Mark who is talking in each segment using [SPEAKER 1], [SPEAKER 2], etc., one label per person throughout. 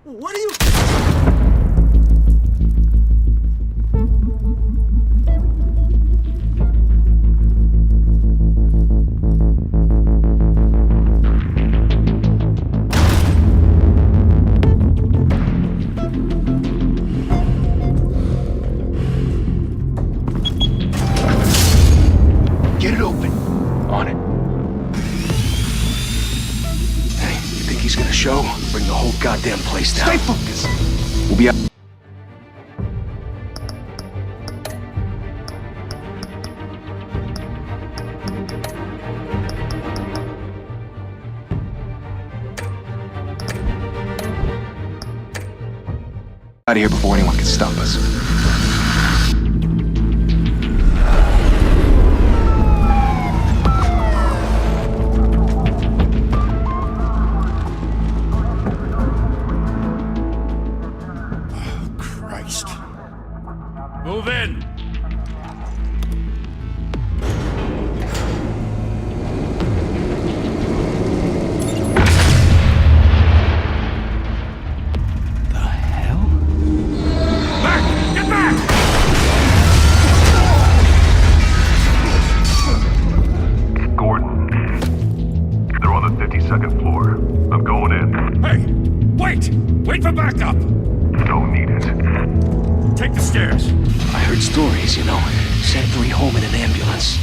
[SPEAKER 1] What are you...
[SPEAKER 2] Get it open. On it. Hey, you think he's gonna show? Bring the whole goddamn place down. Stay focused. We'll be out. Out of here before anyone can stop us.
[SPEAKER 3] Move in!
[SPEAKER 2] The hell?
[SPEAKER 3] Back! Get back!
[SPEAKER 4] Gordon. They're on the 52nd floor. I'm going in.
[SPEAKER 3] Hey! Wait! Wait for backup!
[SPEAKER 4] Don't need it.
[SPEAKER 3] Take the stairs.
[SPEAKER 2] I heard stories, you know. Sent 3 home in an ambulance.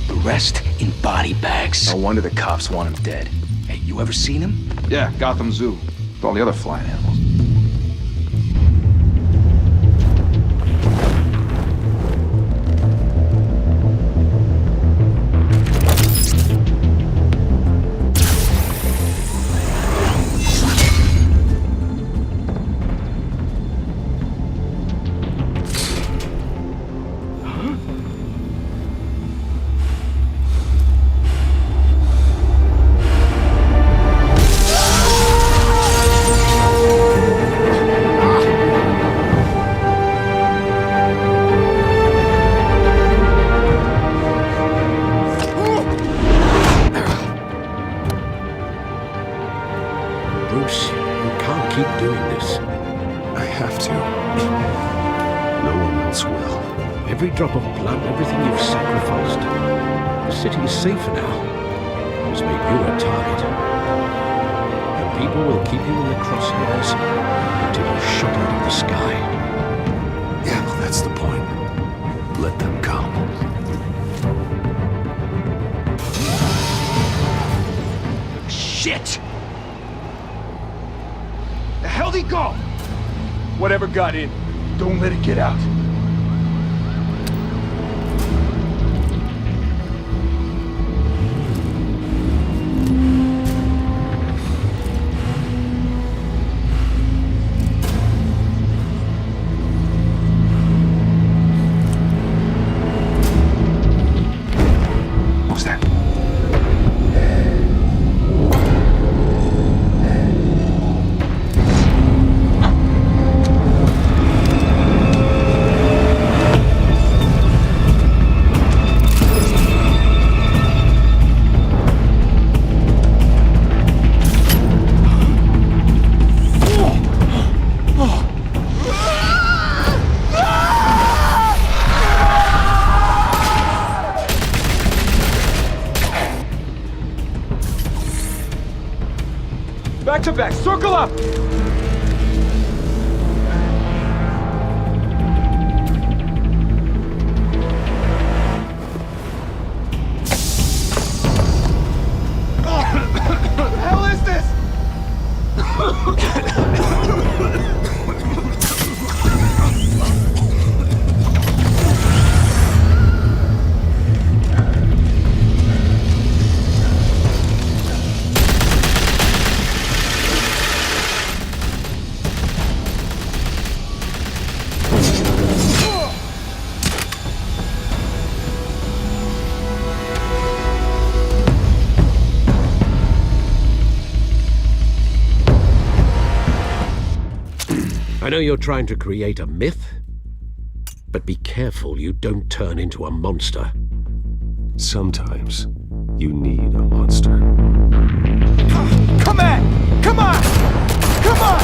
[SPEAKER 2] The rest in body bags. No wonder the cops want him dead. Hey, you ever seen him?
[SPEAKER 5] Yeah, Gotham Zoo. With all the other flying animals.
[SPEAKER 6] Bruce, you can't keep doing this.
[SPEAKER 7] I have to. No one else will.
[SPEAKER 6] Every drop of blood, everything you've sacrificed. The city is safer now. It's made you a target. And people will keep you in the crosshairs until you're shot out of the sky.
[SPEAKER 7] Yeah, well, that's the point. Let them come.
[SPEAKER 2] Shit! The hell'd he go? Whatever got in, don't let it get out. What was that? Back to back, circle up! What the hell is this?
[SPEAKER 6] I know you're trying to create a myth, but be careful you don't turn into a monster.
[SPEAKER 7] Sometimes you need a monster.
[SPEAKER 2] Come on! Come on! Come on!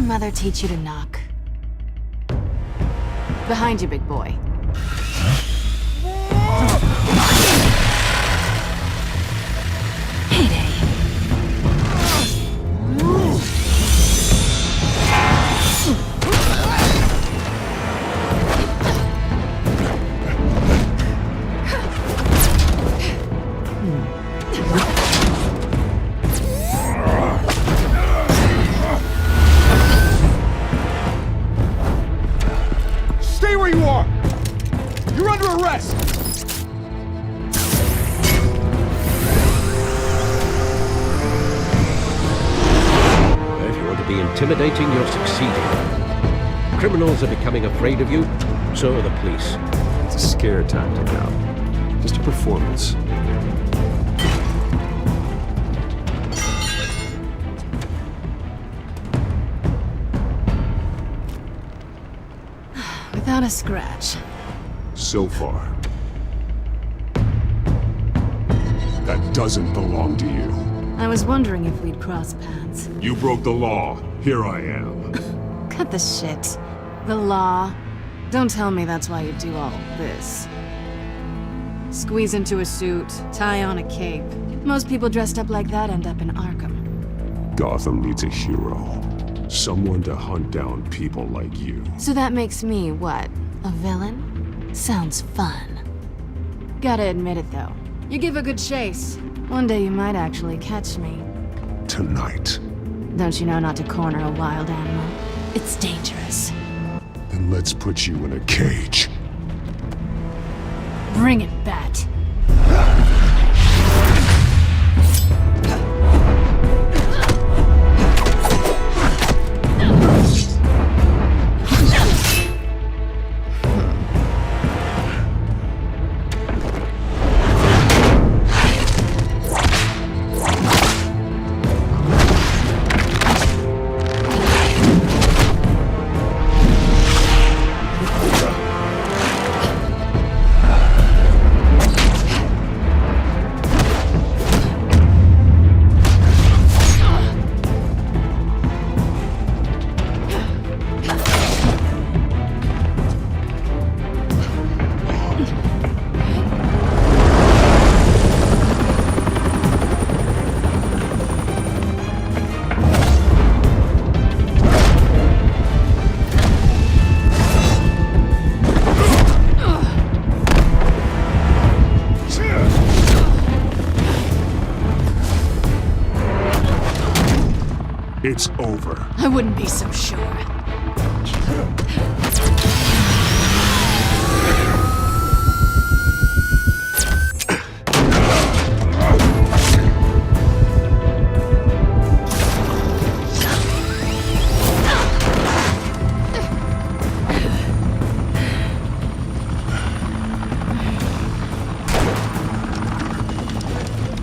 [SPEAKER 1] your mother teach you to knock? Behind you, big boy. Heyday.
[SPEAKER 3] Stay where you are! You're under arrest!
[SPEAKER 6] If you want to be intimidating, you're succeeding. Criminals are becoming afraid of you, so are the police.
[SPEAKER 7] It's a scare tactic now. Just a performance.
[SPEAKER 1] Without a scratch.
[SPEAKER 7] So far. That doesn't belong to you.
[SPEAKER 1] I was wondering if we'd cross paths.
[SPEAKER 7] You broke the law. Here I am.
[SPEAKER 1] Cut the shit. The law. Don't tell me that's why you do all this. Squeeze into a suit, tie on a cape. Most people dressed up like that end up in Arkham.
[SPEAKER 7] Gotham needs a hero. Someone to hunt down people like you.
[SPEAKER 1] So that makes me, what, a villain? Sounds fun. Gotta admit it, though. You give a good chase. One day you might actually catch me.
[SPEAKER 7] Tonight.
[SPEAKER 1] Don't you know not to corner a wild animal? It's dangerous.
[SPEAKER 7] Then let's put you in a cage.
[SPEAKER 1] Bring it, Bat.
[SPEAKER 7] It's over.
[SPEAKER 1] I wouldn't be so sure.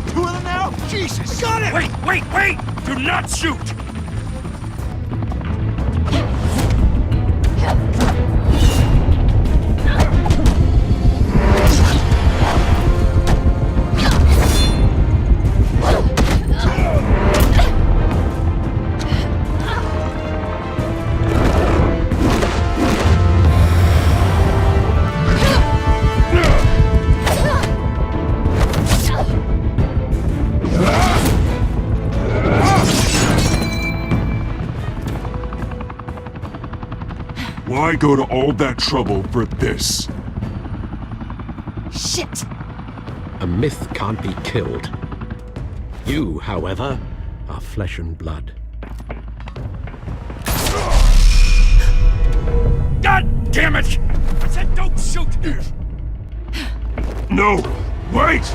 [SPEAKER 3] Two of them now? Jesus! Got it! Wait! Do not shoot!
[SPEAKER 7] Why go to all that trouble for this?
[SPEAKER 1] Shit!
[SPEAKER 6] A myth can't be killed. You, however, are flesh and blood.
[SPEAKER 3] God damn it! I said don't shoot!
[SPEAKER 7] No! Wait!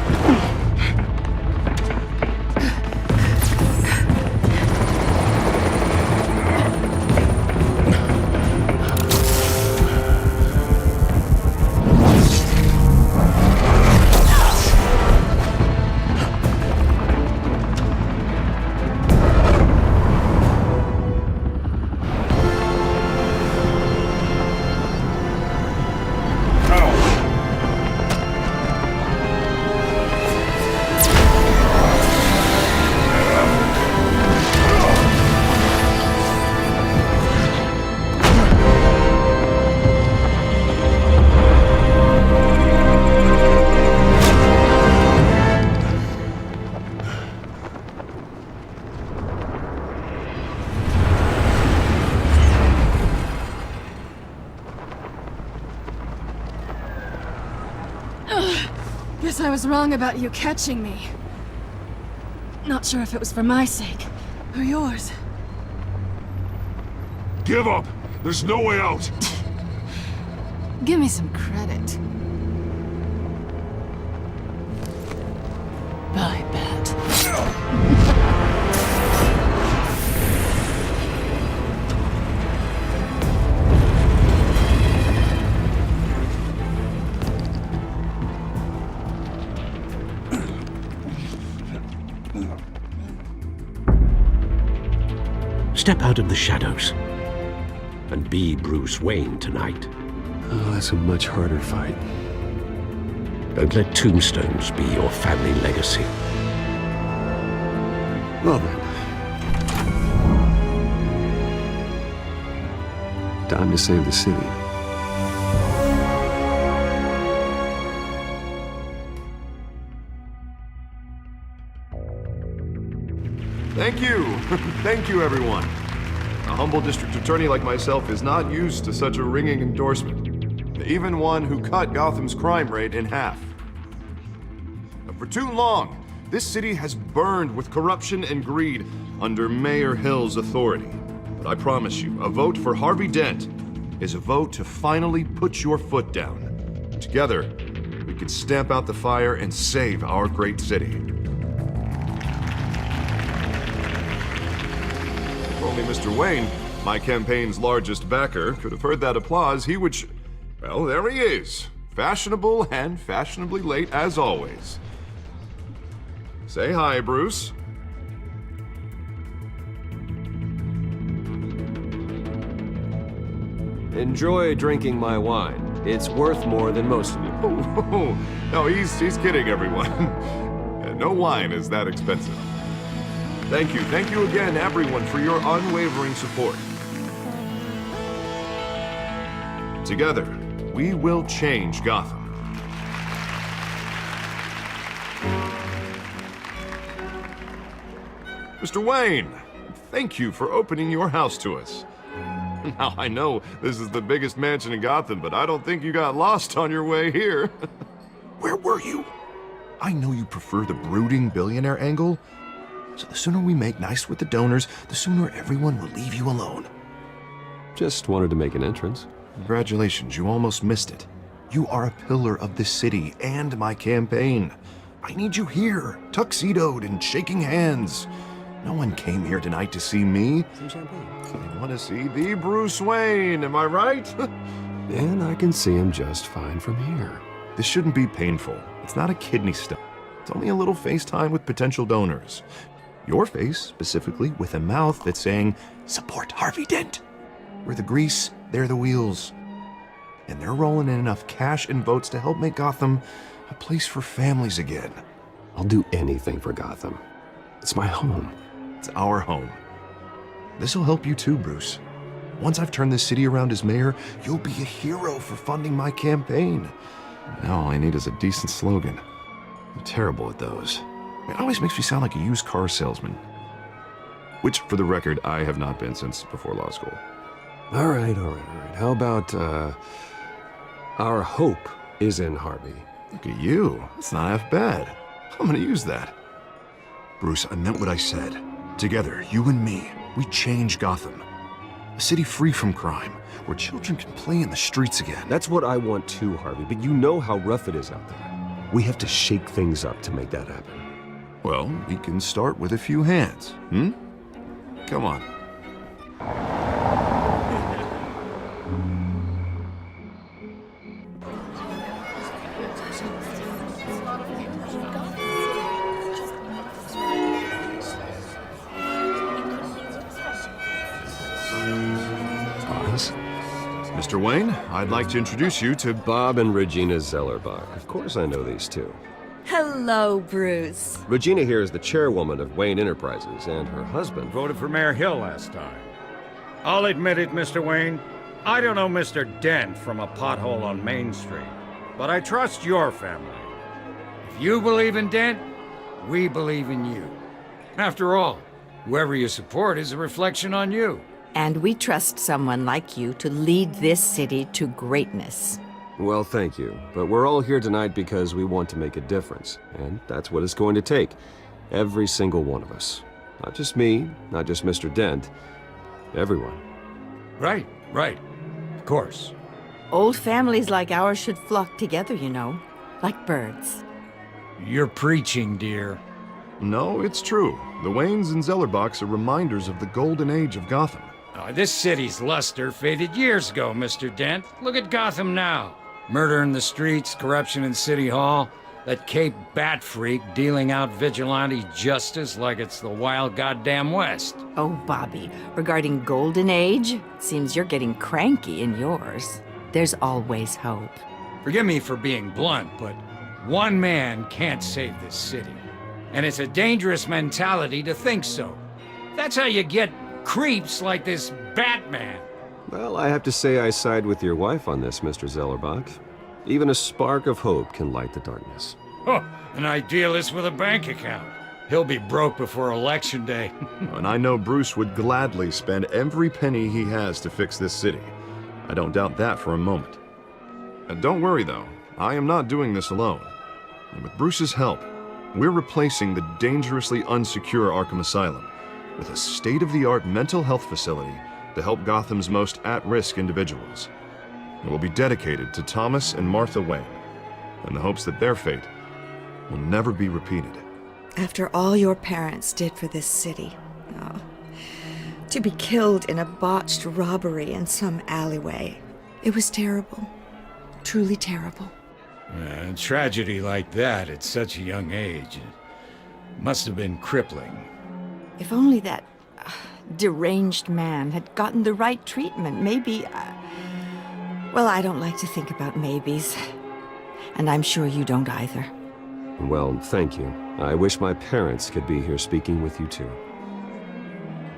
[SPEAKER 1] Guess I was wrong about you catching me. Not sure if it was for my sake, or yours.
[SPEAKER 3] Give up! There's no way out!
[SPEAKER 1] Give me some credit. Bye, Bat.
[SPEAKER 6] Step out of the shadows and be Bruce Wayne tonight.
[SPEAKER 7] Oh, that's a much harder fight.
[SPEAKER 6] Don't let tombstones be your family legacy.
[SPEAKER 7] Well then. Time to save the city.
[SPEAKER 8] Thank you. Thank you, everyone. A humble district attorney like myself is not used to such a ringing endorsement. Even one who cut Gotham's crime rate in half. For too long, this city has burned with corruption and greed under Mayor Hill's authority. But I promise you, a vote for Harvey Dent is a vote to finally put your foot down. Together, we can stamp out the fire and save our great city. If only Mr. Wayne, my campaign's largest backer, could have heard that applause, he would well, there he is. Fashionable and fashionably late as always. Say hi, Bruce.
[SPEAKER 9] Enjoy drinking my wine. It's worth more than most of you.
[SPEAKER 8] Oh, no, he's kidding, everyone. No wine is that expensive. Thank you again, everyone, for your unwavering support. Together, we will change Gotham. Mr. Wayne, thank you for opening your house to us. Now, I know this is the biggest mansion in Gotham, but I don't think you got lost on your way here. Where were you? I know you prefer the brooding billionaire angle, so the sooner we make nice with the donors, the sooner everyone will leave you alone.
[SPEAKER 7] Just wanted to make an entrance.
[SPEAKER 8] Congratulations, you almost missed it. You are a pillar of this city and my campaign. I need you here, tuxedoed and shaking hands. No one came here tonight to see me.
[SPEAKER 7] Some champagne.
[SPEAKER 8] They want to see the Bruce Wayne, am I right?
[SPEAKER 7] And I can see him just fine from here.
[SPEAKER 8] This shouldn't be painful. It's not a kidney stone. It's only a little FaceTime with potential donors. Your face, specifically, with a mouth that's saying, support Harvey Dent. We're the grease, they're the wheels. And they're rolling in enough cash and votes to help make Gotham a place for families again.
[SPEAKER 7] I'll do anything for Gotham. It's my home.
[SPEAKER 8] It's our home. This'll help you too, Bruce. Once I've turned this city around as mayor, you'll be a hero for funding my campaign. Now all I need is a decent slogan. I'm terrible at those. It always makes me sound like a used car salesman. Which, for the record, I have not been since before law school.
[SPEAKER 7] All right. How about, our hope is in Harvey.
[SPEAKER 8] Look at you. That's not half bad. I'm gonna use that. Bruce, I meant what I said. Together, you and me, we change Gotham. A city free from crime, where children can play in the streets again.
[SPEAKER 9] That's what I want too, Harvey, but you know how rough it is out there. We have to shake things up to make that happen.
[SPEAKER 8] Well, we can start with a few hands, Come on. Mr. Wayne, I'd like to introduce you to
[SPEAKER 9] Bob and Regina Zellerbach. Of course I know these two.
[SPEAKER 10] Hello, Bruce.
[SPEAKER 9] Regina here is the chairwoman of Wayne Enterprises, and her husband
[SPEAKER 3] Voted for Mayor Hill last time. I'll admit it, Mr. Wayne. I don't know Mr. Dent from a pothole on Main Street, but I trust your family. If you believe in Dent, we believe in you. After all, whoever you support is a reflection on you.
[SPEAKER 10] And we trust someone like you to lead this city to greatness.
[SPEAKER 7] Well, thank you. But we're all here tonight because we want to make a difference. And that's what it's going to take. Every single one of us. Not just me, not just Mr. Dent. Everyone.
[SPEAKER 3] Right, right. Of course.
[SPEAKER 10] Old families like ours should flock together, you know. Like birds.
[SPEAKER 3] You're preaching, dear.
[SPEAKER 8] No, it's true. The Waynes and Zellerbachs are reminders of the golden age of Gotham.
[SPEAKER 3] This city's luster faded years ago, Mr. Dent. Look at Gotham now. Murder in the streets, corruption in City Hall, that Cape Bat freak dealing out vigilante justice like it's the wild goddamn West.
[SPEAKER 10] Oh, Bobby, regarding Golden Age, seems you're getting cranky in yours. There's always hope.
[SPEAKER 3] Forgive me for being blunt, but one man can't save this city. And it's a dangerous mentality to think so. That's how you get creeps like this Batman.
[SPEAKER 7] Well, I have to say I side with your wife on this, Mr. Zellerbach. Even a spark of hope can light the darkness.
[SPEAKER 3] Oh, an idealist with a bank account. He'll be broke before Election Day.
[SPEAKER 8] And I know Bruce would gladly spend every penny he has to fix this city. I don't doubt that for a moment. And don't worry, though. I am not doing this alone. And with Bruce's help, we're replacing the dangerously unsecure Arkham Asylum with a state-of-the-art mental health facility to help Gotham's most at-risk individuals. It will be dedicated to Thomas and Martha Wayne, in the hopes that their fate will never be repeated.
[SPEAKER 11] After all your parents did for this city, oh, to be killed in a botched robbery in some alleyway, it was terrible. Truly terrible.
[SPEAKER 3] A tragedy like that at such a young age must have been crippling.
[SPEAKER 10] If only that deranged man had gotten the right treatment, maybe... well, I don't like to think about maybes. And I'm sure you don't either.
[SPEAKER 7] Well, thank you. I wish my parents could be here speaking with you too.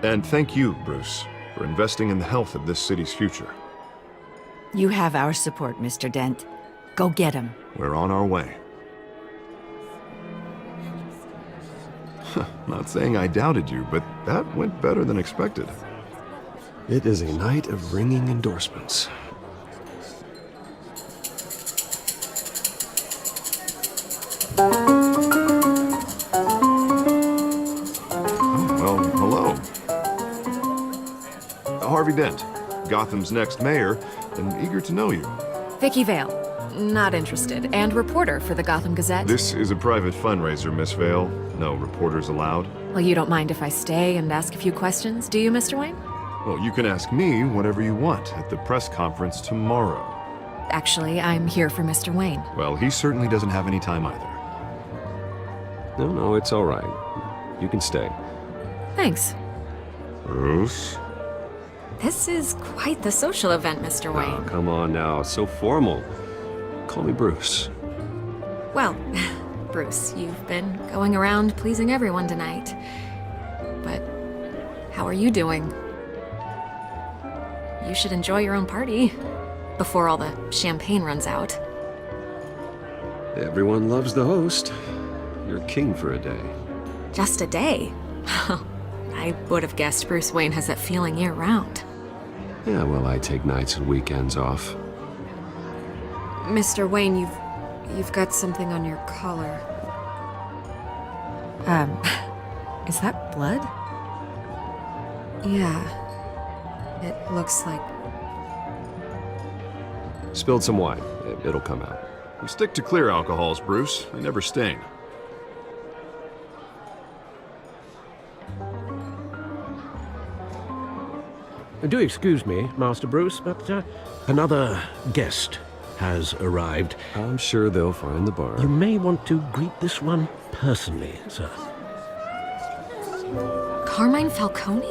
[SPEAKER 8] And thank you, Bruce, for investing in the health of this city's future.
[SPEAKER 10] You have our support, Mr. Dent. Go get him.
[SPEAKER 8] We're on our way. Not saying I doubted you, but that went better than expected.
[SPEAKER 7] It is a night of ringing endorsements.
[SPEAKER 8] Well, hello. Harvey Dent, Gotham's next mayor, and eager to know you.
[SPEAKER 12] Vicky Vale. Not interested. And reporter for the Gotham Gazette.
[SPEAKER 8] This is a private fundraiser, Miss Vale. No reporters allowed.
[SPEAKER 12] Well, you don't mind if I stay and ask a few questions, do you, Mr. Wayne?
[SPEAKER 8] Well, you can ask me whatever you want at the press conference tomorrow.
[SPEAKER 12] Actually, I'm here for Mr. Wayne.
[SPEAKER 8] Well, he certainly doesn't have any time either.
[SPEAKER 7] No, it's all right. You can stay.
[SPEAKER 12] Thanks.
[SPEAKER 8] Bruce?
[SPEAKER 12] This is quite the social event, Mr. Wayne.
[SPEAKER 7] Oh, come on now. So formal. Call me Bruce.
[SPEAKER 12] Well, Bruce, you've been going around pleasing everyone tonight. But how are you doing? You should enjoy your own party before all the champagne runs out.
[SPEAKER 7] Everyone loves the host. You're king for a day.
[SPEAKER 12] Just a day? I would have guessed Bruce Wayne has that feeling year-round.
[SPEAKER 7] Yeah, well, I take nights and weekends off.
[SPEAKER 12] Mr. Wayne, you've got something on your collar. Is that blood? Yeah. It looks like...
[SPEAKER 7] Spilled some wine. It'll come out.
[SPEAKER 8] We stick to clear alcohols, Bruce. They never stain.
[SPEAKER 6] Do excuse me, Master Bruce, but another guest has arrived.
[SPEAKER 7] I'm sure they'll find the bar.
[SPEAKER 6] You may want to greet this one personally, sir.
[SPEAKER 12] Carmine Falcone?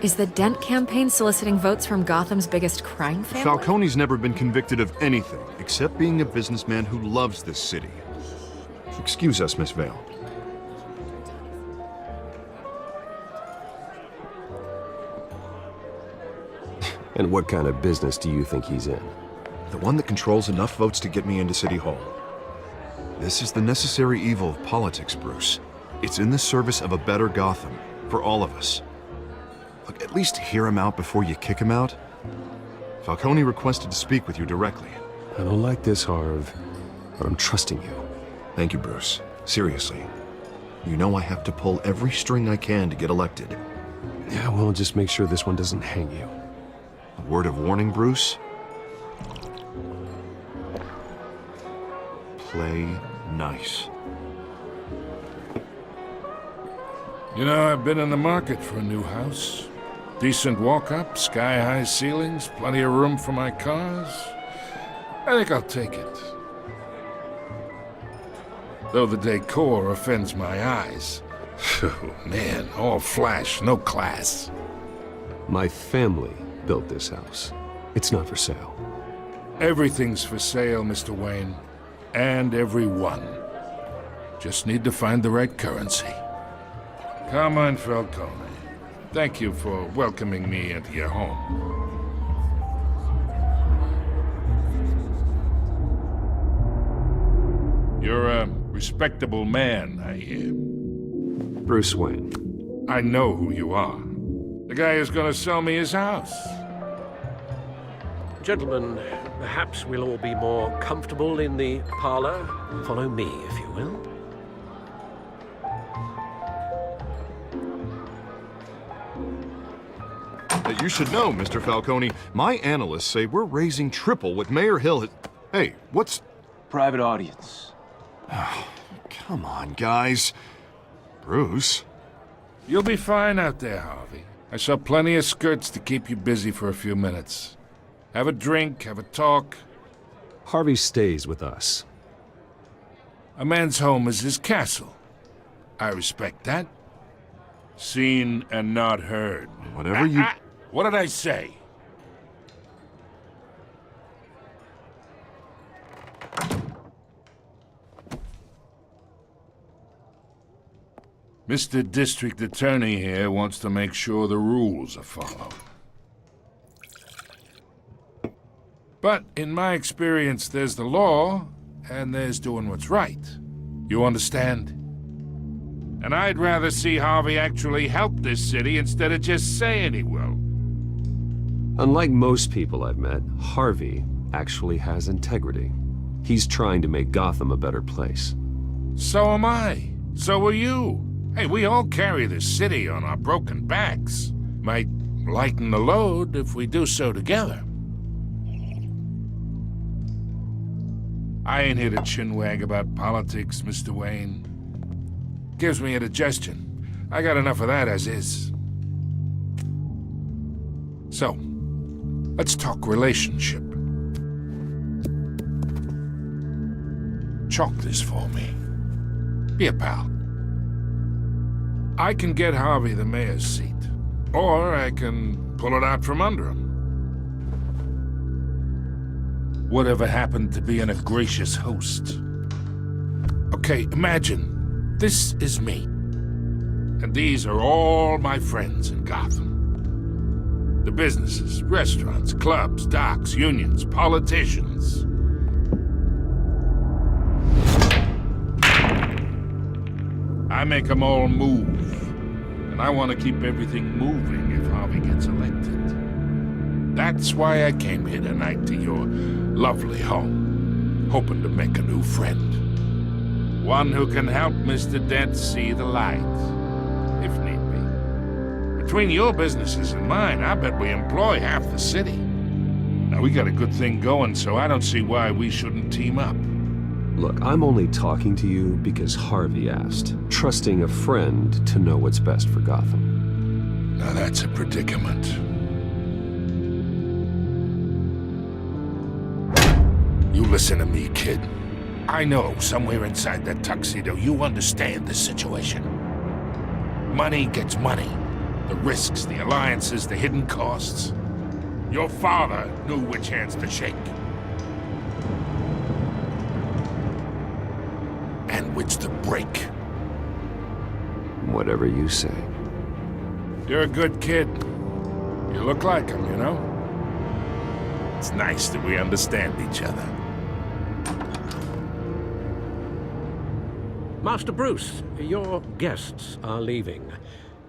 [SPEAKER 12] Is the Dent campaign soliciting votes from Gotham's biggest crime family?
[SPEAKER 8] Falcone's never been convicted of anything except being a businessman who loves this city. Excuse us, Miss Vale.
[SPEAKER 7] And what kind of business do you think he's in?
[SPEAKER 8] The one that controls enough votes to get me into City Hall. This is the necessary evil of politics, Bruce. It's in the service of a better Gotham, for all of us. Look, at least hear him out before you kick him out. Falcone requested to speak with you directly.
[SPEAKER 9] I don't like this, Harv, but I'm trusting you.
[SPEAKER 8] Thank you, Bruce. Seriously. You know I have to pull every string I can to get elected.
[SPEAKER 9] Yeah, well, just make sure this one doesn't hang you.
[SPEAKER 8] A word of warning, Bruce? Play nice.
[SPEAKER 6] You know, I've been in the market for a new house. Decent walk-up, sky-high ceilings, plenty of room for my cars. I think I'll take it. Though the decor offends my eyes. Oh, man, all flash, no class.
[SPEAKER 9] My family built this house. It's not for sale.
[SPEAKER 6] Everything's for sale, Mr. Wayne. And everyone. Just need to find the right currency. Carmine Falcone, thank you for welcoming me into your home. You're a respectable man, I hear.
[SPEAKER 9] Bruce Wayne.
[SPEAKER 6] I know who you are. The guy who's gonna sell me his house.
[SPEAKER 13] Gentlemen, perhaps we'll all be more comfortable in the parlor. Follow me, if you will.
[SPEAKER 8] You should know, Mr. Falcone, my analysts say we're raising triple what Mayor Hill has... Hey, what's...
[SPEAKER 2] Private audience.
[SPEAKER 8] Oh, come on, guys. Bruce?
[SPEAKER 6] You'll be fine out there, Harvey. I saw plenty of skirts to keep you busy for a few minutes. Have a drink, have a talk.
[SPEAKER 9] Harvey stays with us.
[SPEAKER 6] A man's home is his castle. I respect that. Seen and not heard.
[SPEAKER 8] Whatever you...
[SPEAKER 6] What did I say? Mr. District Attorney here wants to make sure the rules are followed. But in my experience, there's the law, and there's doing what's right. You understand? And I'd rather see Harvey actually help this city instead of just saying he will.
[SPEAKER 9] Unlike most people I've met, Harvey actually has integrity. He's trying to make Gotham a better place.
[SPEAKER 6] So am I. So are you. Hey, we all carry this city on our broken backs. Might lighten the load if we do so together. I ain't here to chinwag about politics, Mr. Wayne. Gives me indigestion. I got enough of that as is. So, let's talk relationship. Chalk this for me. Be a pal. I can get Harvey the mayor's seat, or I can pull it out from under him. Whatever happened to being a gracious host? Okay, imagine, this is me. And these are all my friends in Gotham. The businesses, restaurants, clubs, docks, unions, politicians. I make them all move. And I want to keep everything moving if Harvey gets elected. That's why I came here tonight to your lovely home, hoping to make a new friend. One who can help Mr. Dent see the light, if need be. Between your businesses and mine, I bet we employ half the city. Now, we got a good thing going, so I don't see why we shouldn't team up.
[SPEAKER 9] Look, I'm only talking to you because Harvey asked, trusting a friend to know what's best for Gotham.
[SPEAKER 6] Now that's a predicament. You listen to me, kid. I know somewhere inside that tuxedo you understand the situation. Money gets money. The risks, the alliances, the hidden costs. Your father knew which hands to shake. And which to break.
[SPEAKER 9] Whatever you say.
[SPEAKER 6] You're a good kid. You look like him, you know? It's nice that we understand each other.
[SPEAKER 13] Master Bruce, your guests are leaving.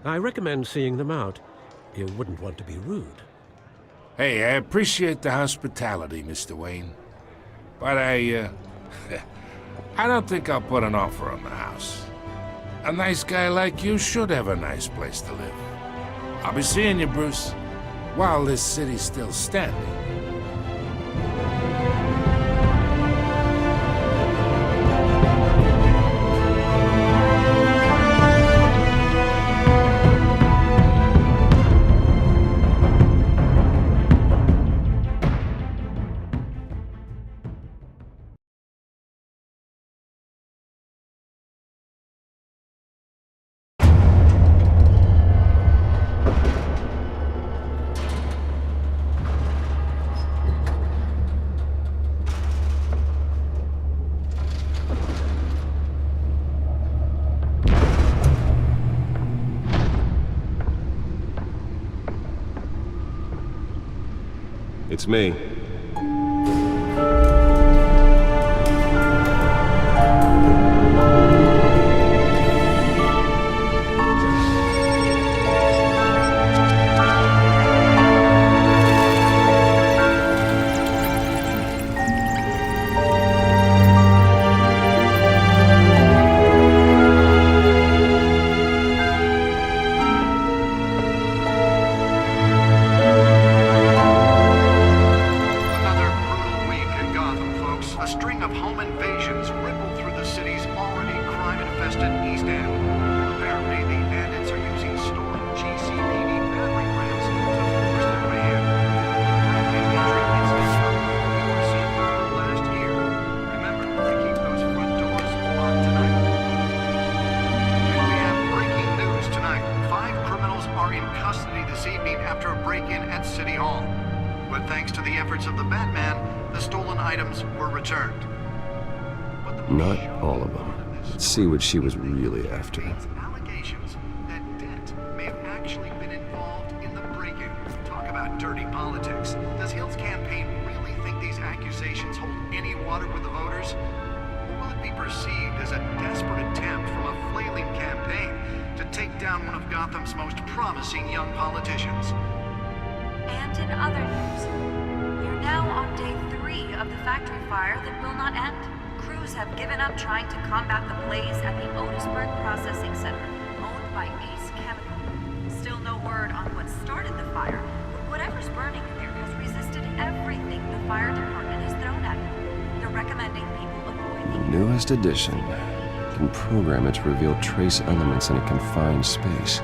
[SPEAKER 13] I recommend seeing them out. You wouldn't want to be rude.
[SPEAKER 6] Hey, I appreciate the hospitality, Mr. Wayne.
[SPEAKER 14] But I don't think I'll put an offer on the house. A nice guy like you should have a nice place to live. I'll be seeing you, Bruce, while this city's still standing.
[SPEAKER 7] It's me. Not all of them. Let's see what she was really after.
[SPEAKER 15] Allegations that Dent may have actually been involved in the break-in. Talk about dirty politics. Does Hill's campaign really think these accusations hold any water with the voters? Or will it be perceived as a desperate attempt from a flailing campaign to take down one of Gotham's most promising young politicians?
[SPEAKER 16] And in other news, we're now on day 3 of the factory fire that will not end. Crews have given up trying to combat the blaze at the Otisburg Processing Center, owned by Ace Chemical. Still no word on what started the fire, but whatever's burning in there has resisted everything the fire department has thrown at it. They're recommending people avoid the
[SPEAKER 7] Newest edition. Can program it to reveal trace elements in a confined space.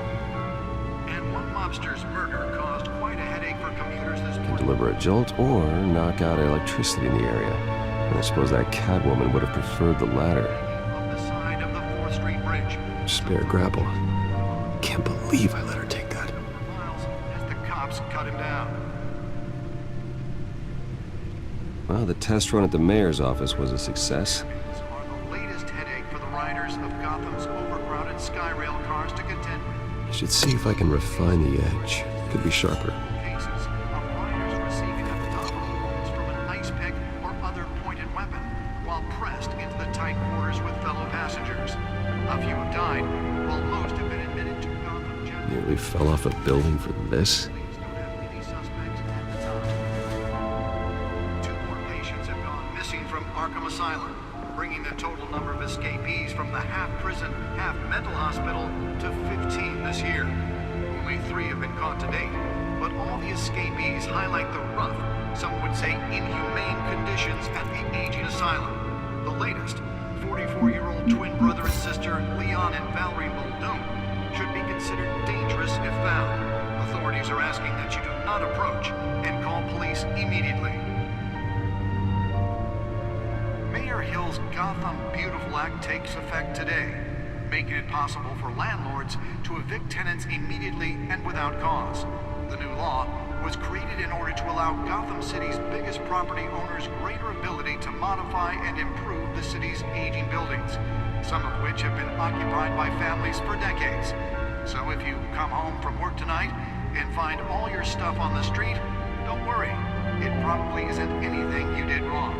[SPEAKER 15] And one mobster's murder caused quite a headache for commuters this
[SPEAKER 7] Can deliver a jolt or knock out electricity in the area. I suppose that Catwoman would have preferred the latter.
[SPEAKER 15] on the side of the 4th Street Bridge.
[SPEAKER 7] Spare grapple. Can't believe I let her take that.
[SPEAKER 15] Miles as the cops cut him down.
[SPEAKER 7] Well, the test run at the mayor's office was a success.
[SPEAKER 15] These are the latest headache for the riders of Gotham's overcrowded Skyrail cars to contend with.
[SPEAKER 7] I should see if I can refine the edge. Could be sharper.
[SPEAKER 15] Cases of riders receiving abdominal wounds from an ice pick or other pointed weapon while pressed into the tight quarters with fellow passengers. A few have died, while most have been admitted to Gotham General.
[SPEAKER 7] Nearly fell off a building for this.
[SPEAKER 15] Police don't have any suspects at the time. 2 more patients have gone missing from Arkham Asylum, bringing the total number of escapees from the half-prison, half-mental hospital to 15 this year. Only 3 have been caught to date, but all the escapees highlight the rough, some would say inhumane conditions at the aging asylum. The latest, 44-year-old twin brother and sister Leon and Valerie Muldoon, should be considered dangerous if found. Authorities are asking that you do not approach and call police immediately. Mayor Hill's Gotham Beautiful Act takes effect today, making it possible for landlords to evict tenants immediately and without cause. The new law was created in order to allow Gotham City's biggest property owners greater ability to modify and improve the city's aging buildings, some of which have been occupied by families for decades. So if you come home from work tonight and find all your stuff on the street, don't worry. It probably isn't anything you did wrong.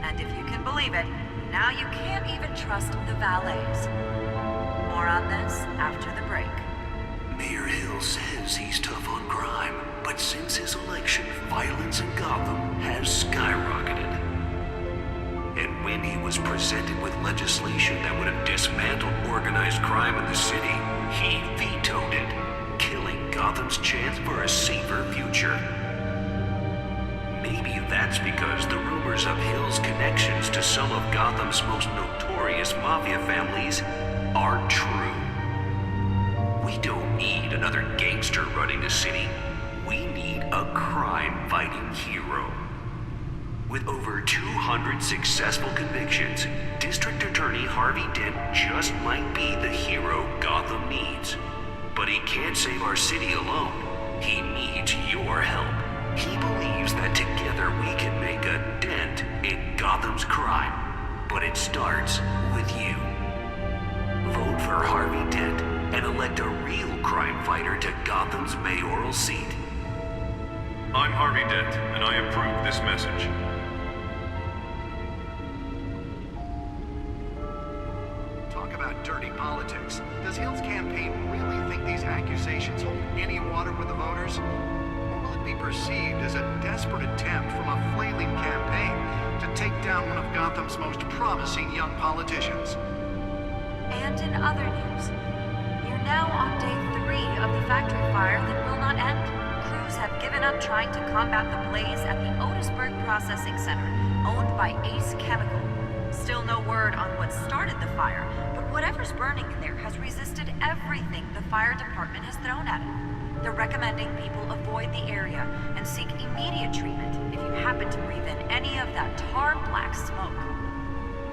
[SPEAKER 16] And if you can believe it, now you can't even trust the valets. More on this after the break.
[SPEAKER 17] Mayor Hill says he's tough on crime, but since his election, violence in Gotham has skyrocketed. And when he was presented with legislation that would have dismantled organized crime in the city, he vetoed it, killing Gotham's chance for a safer future. Maybe that's because the rumors of Hill's connections to some of Gotham's most notorious mafia families are true. We don't need another gangster running the city. We need a crime-fighting hero. With over 200 successful convictions, District Attorney Harvey Dent just might be the hero Gotham needs. But he can't save our city alone. He needs your help. He believes that together we can make a dent in Gotham's crime. But it starts with you. Vote for Harvey Dent and elect a real crime fighter to Gotham's mayoral seat.
[SPEAKER 8] I'm Harvey Dent, and I approve this message.
[SPEAKER 15] Talk about dirty politics. Does Hill's campaign really think these accusations hold any water with the voters? Or will it be perceived as a desperate attempt from a flailing campaign to take down one of Gotham's most promising young politicians?
[SPEAKER 16] And in other news, you're now on day 3 of the factory fire that will not end. Crews have given up trying to combat the blaze at the Otisburg Processing Center, owned by Ace Chemical. Still no word on what started the fire, but whatever's burning in there has resisted everything the fire department has thrown at it. They're recommending people avoid the area and seek immediate treatment if you happen to breathe in any of that tar black smoke.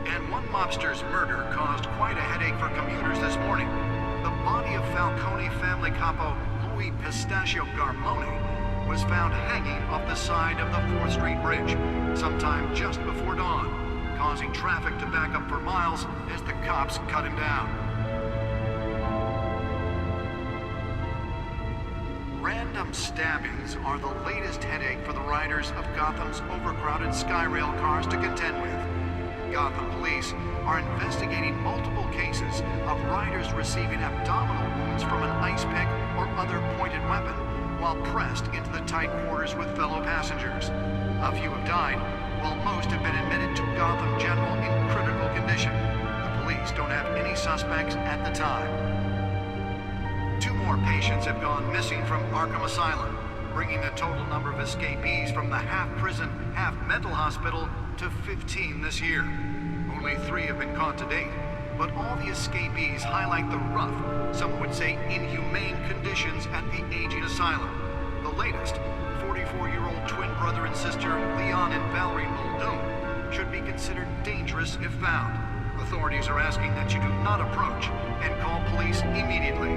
[SPEAKER 15] And one mobster's murder caused quite a headache for commuters this morning. The body of Falcone family capo Louis Pistachio Garmone was found hanging off the side of the 4th Street Bridge sometime just before dawn, causing traffic to back up for miles as the cops cut him down. Random stabbings are the latest headache for the riders of Gotham's overcrowded Skyrail cars to contend with. Gotham police are investigating multiple cases of riders receiving abdominal wounds from an ice pick or other pointed weapon while pressed into the tight quarters with fellow passengers. A few have died, while most have been admitted to Gotham General in critical condition. The police don't have any suspects at the time. 2 more patients have gone missing from Arkham Asylum, bringing the total number of escapees from the half-prison, half-mental hospital to 15 this year. Only 3 have been caught to date, but all the escapees highlight the rough, some would say inhumane conditions at the aging asylum. The latest, 44-year-old twin brother and sister Leon and Valerie Muldoon, should be considered dangerous if found. Authorities are asking that you do not approach and call police immediately.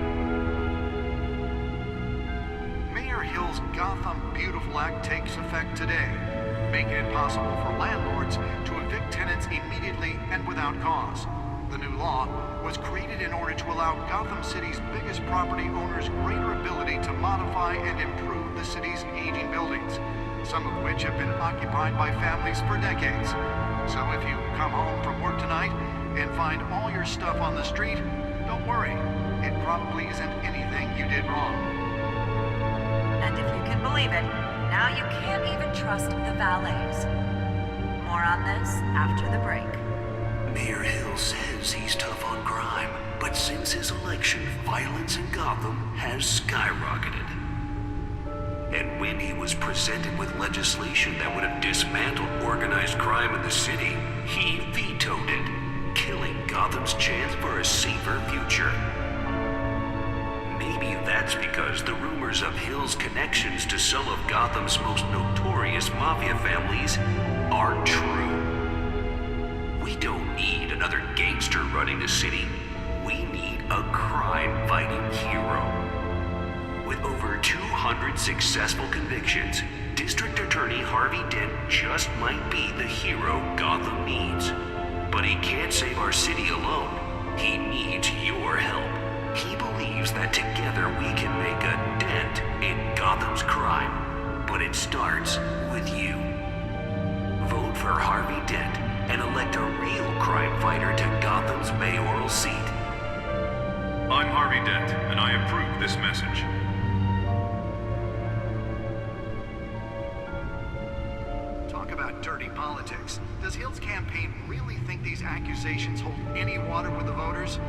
[SPEAKER 15] Mayor Hill's Gotham Beautiful Act takes effect today, making it possible for landlords to evict tenants immediately and without cause. The new law was created in order to allow Gotham City's biggest property owners greater ability to modify and improve the city's aging buildings, some of which have been occupied by families for decades. So if you come home from work tonight and find all your stuff on the street, don't worry. It probably isn't anything you did wrong.
[SPEAKER 16] And if you can believe it, now you can't even trust the valets. More on this after the break.
[SPEAKER 17] Mayor Hill says he's tough on crime, but since his election, violence in Gotham has skyrocketed. And when he was presented with legislation that would have dismantled organized crime in the city, he vetoed it, killing Gotham's chance for a safer future. Maybe that's because the rumors of Hill's connections to some of Gotham's most notorious mafia families are true. We don't need another gangster running the city. We need a crime-fighting hero. With over 200 successful convictions, District Attorney Harvey Dent just might be the hero Gotham needs. But he can't save our city alone. He needs your help. He believes that together we can make a dent in Gotham's crime. But it starts with you. Vote for Harvey Dent and elect a real crime fighter to Gotham's mayoral seat.
[SPEAKER 8] I'm
[SPEAKER 4] I'm Harvey Dent, and I approve this message.
[SPEAKER 15] Talk about dirty politics. Does Hill's campaign really think these accusations hold any water with the voters?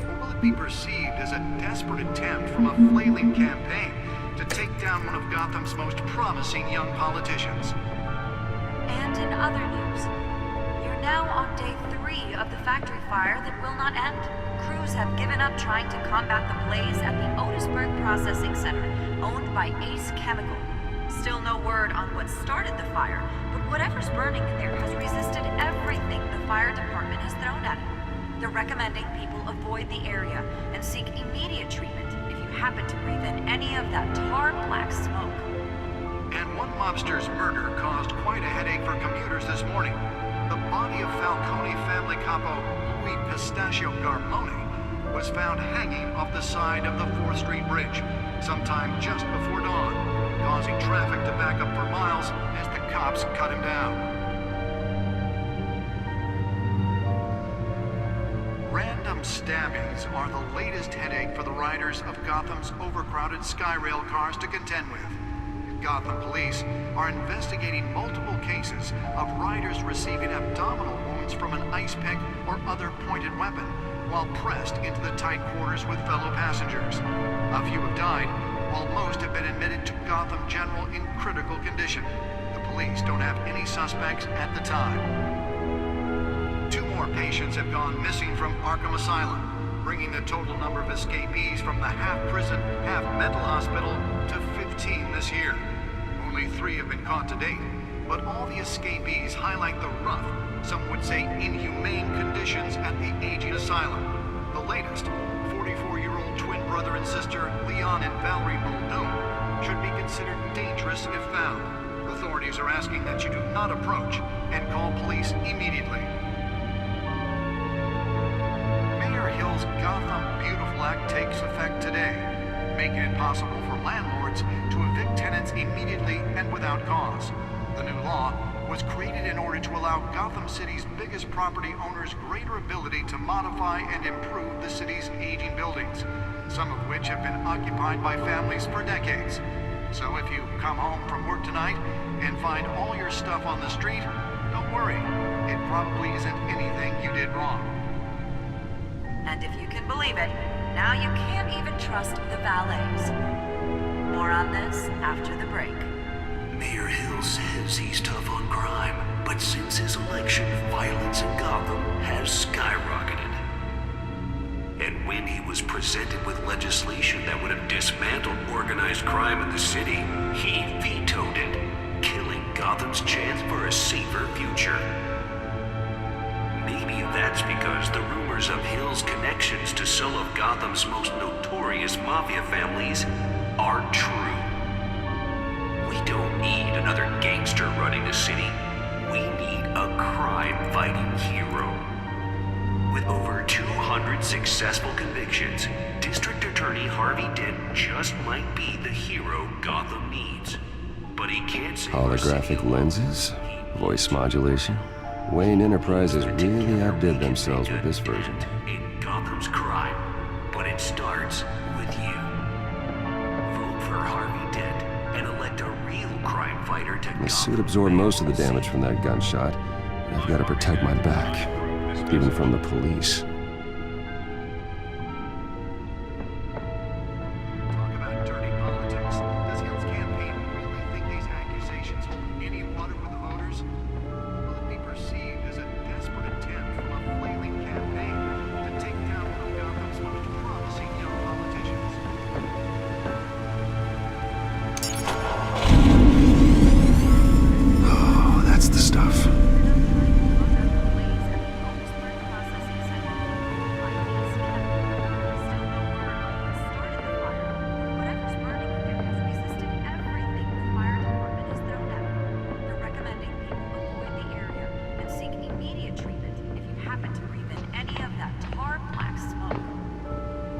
[SPEAKER 15] Or will it be perceived as a desperate attempt from a flailing campaign to take down one of Gotham's most promising young politicians?
[SPEAKER 16] And in other news, you're now on day 3 of the factory fire that will not end. Crews have given up trying to combat the blaze at the Otisburg Processing Center, owned by Ace Chemical. Still no word on what started the fire, but whatever's burning in there has resisted everything the fire department has thrown at it. They're recommending people avoid the area and seek immediate treatment if you happen to breathe in any of that tar black smoke.
[SPEAKER 15] And one mobster's murder caused quite a headache for commuters this morning. The body of Falcone family capo Louis Pistachio Garmone was found hanging off the side of the 4th Street Bridge sometime just before dawn, causing traffic to back up for miles as the cops cut him down. Random stabbings are the latest headache for the riders of Gotham's overcrowded Skyrail cars to contend with. Gotham police are investigating multiple cases of riders receiving abdominal wounds from an ice pick or other pointed weapon while pressed into the tight quarters with fellow passengers. A few have died, while most have been admitted to Gotham General in critical condition. The police don't have any suspects at the time. 2 more patients have gone missing from Arkham Asylum, bringing the total number of escapees from the half-prison, half-mental hospital to 15 this year. Only 3 have been caught to date, but all the escapees highlight the rough, some would say inhumane conditions at the aging asylum. The latest, 44-year-old twin brother and sister Leon and Valerie Muldoon, should be considered dangerous if found. Authorities are asking that you do not approach and call police immediately. Mayor Hill's Gotham Beautiful Act takes effect today, making it possible for landlords to evict tenants immediately and without cause. The new law was created in order to allow Gotham City's biggest property owners greater ability to modify and improve the city's aging buildings, some of which have been occupied by families for decades. So if you come home from work tonight and find all your stuff on the street, don't worry. It probably isn't anything you did wrong.
[SPEAKER 16] And if you can believe it, now you can't even trust the valets. More on this after the break.
[SPEAKER 17] Mayor Hill says he's tough on crime, but since his election, violence in Gotham has skyrocketed. And when he was presented with legislation that would have dismantled organized crime in the city, he vetoed it, killing Gotham's chance for a safer future. Maybe that's because the rumors of Hill's connections to some of Gotham's most notorious mafia families are true. We don't need another gangster running the city. We need a crime-fighting hero. With over 200 successful convictions, District Attorney Harvey Dent just might be the hero Gotham needs. But he can't say
[SPEAKER 7] Holographic lenses? Voice modulation? Wayne Enterprises really outdid themselves with this version.
[SPEAKER 17] in Gotham's crime. But it starts with you. Vote for Harvey Dent and elect a real crime fighter to
[SPEAKER 7] The suit absorbed most of the damage from that gunshot, but I've got to protect my back, even from the police.
[SPEAKER 15] Talk about dirty politics. Does Hill's campaign really think these accusations hold any water with the voters? Will it be perceived as a desperate attempt from a flailing campaign to take down one of Gotham's most promising young politicians?
[SPEAKER 7] Oh, that's the stuff.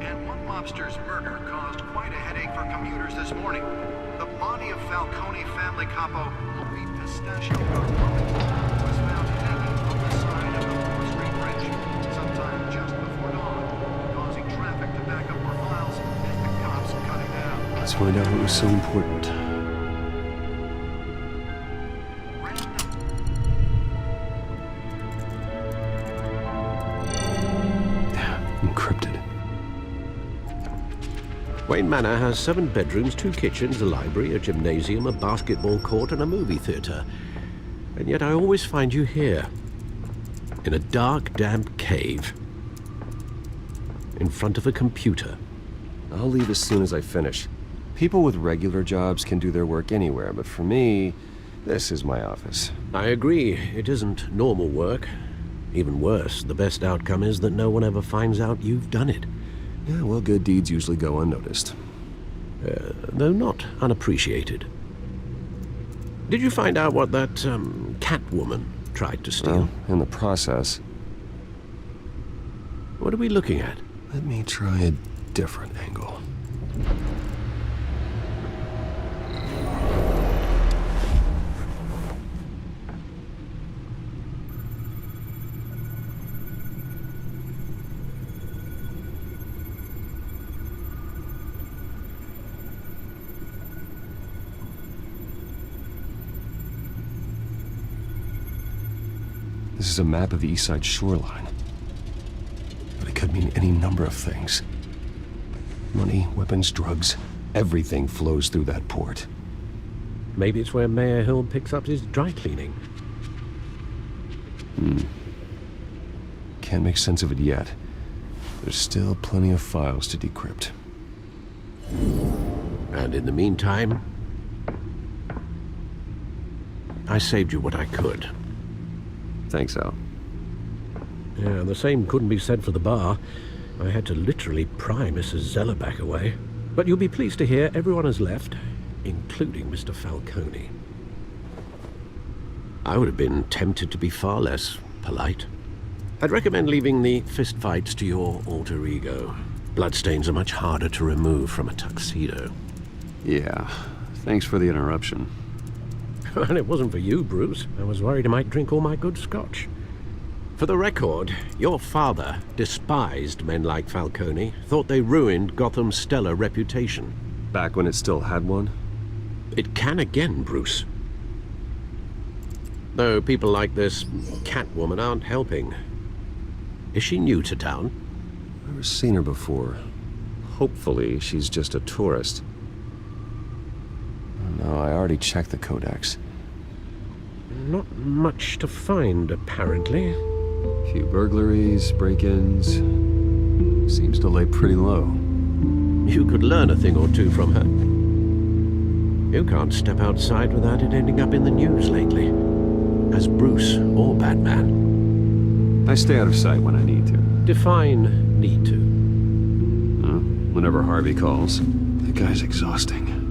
[SPEAKER 15] And one mobster's murder caused quite a headache for commuters this morning. The body of Falcone family capo Louis Pistachio Garmone was found hanging on the side of the 4th Street Bridge sometime just before dawn, causing traffic to back up
[SPEAKER 7] Let's find out what was so important. Encrypted.
[SPEAKER 13] Wayne Manor has 7 bedrooms, 2 kitchens, a library, a gymnasium, a basketball court, and a movie theater. And yet I always find you here, in a dark, damp cave, in front of a computer.
[SPEAKER 7] I'll leave as soon as I finish. People with regular jobs can do their work anywhere, but for me, this is my office.
[SPEAKER 13] I agree, it isn't normal work. Even worse, the best outcome is that no one ever finds out you've done it.
[SPEAKER 7] Yeah, well, good deeds usually go unnoticed.
[SPEAKER 13] Though not unappreciated. Did you find out what that, cat woman tried to steal?
[SPEAKER 7] Well, in the process.
[SPEAKER 13] What are we looking at?
[SPEAKER 7] Let me try a different angle. This is a map of the East Side shoreline. But it could mean any number of things. Money, weapons, drugs, everything flows through that port.
[SPEAKER 13] Maybe it's where Mayor Hill picks up his dry cleaning.
[SPEAKER 7] Can't make sense of it yet. There's still plenty of files to decrypt.
[SPEAKER 13] And in the meantime, I saved you what I could.
[SPEAKER 7] Thanks, Al.
[SPEAKER 13] Yeah, the same couldn't be said for the bar. I had to literally pry Mrs. Zeller back away. But you'll be pleased to hear everyone has left, including Mr. Falcone. I would have been tempted to be far less polite. I'd recommend leaving the fistfights to your alter ego. Bloodstains are much harder to remove from a tuxedo.
[SPEAKER 7] Yeah, thanks for the interruption.
[SPEAKER 13] And it wasn't for you, Bruce. I was worried I might drink all my good scotch. For the record, your father despised men like Falcone, thought they ruined Gotham's stellar reputation.
[SPEAKER 7] Back when it still had one?
[SPEAKER 13] It can again, Bruce. Though people like this Catwoman aren't helping. Is she new to town?
[SPEAKER 7] I've never seen her before. Hopefully, she's just a tourist. No, I already checked the codex.
[SPEAKER 13] Not much to find, apparently.
[SPEAKER 7] A few burglaries, break-ins. Seems to lay pretty low.
[SPEAKER 13] You could learn a thing or two from her. You can't step outside without it ending up in the news lately. As Bruce or Batman.
[SPEAKER 7] I stay out of sight when I need to.
[SPEAKER 13] Define need to.
[SPEAKER 7] Whenever Harvey calls. That guy's exhausting.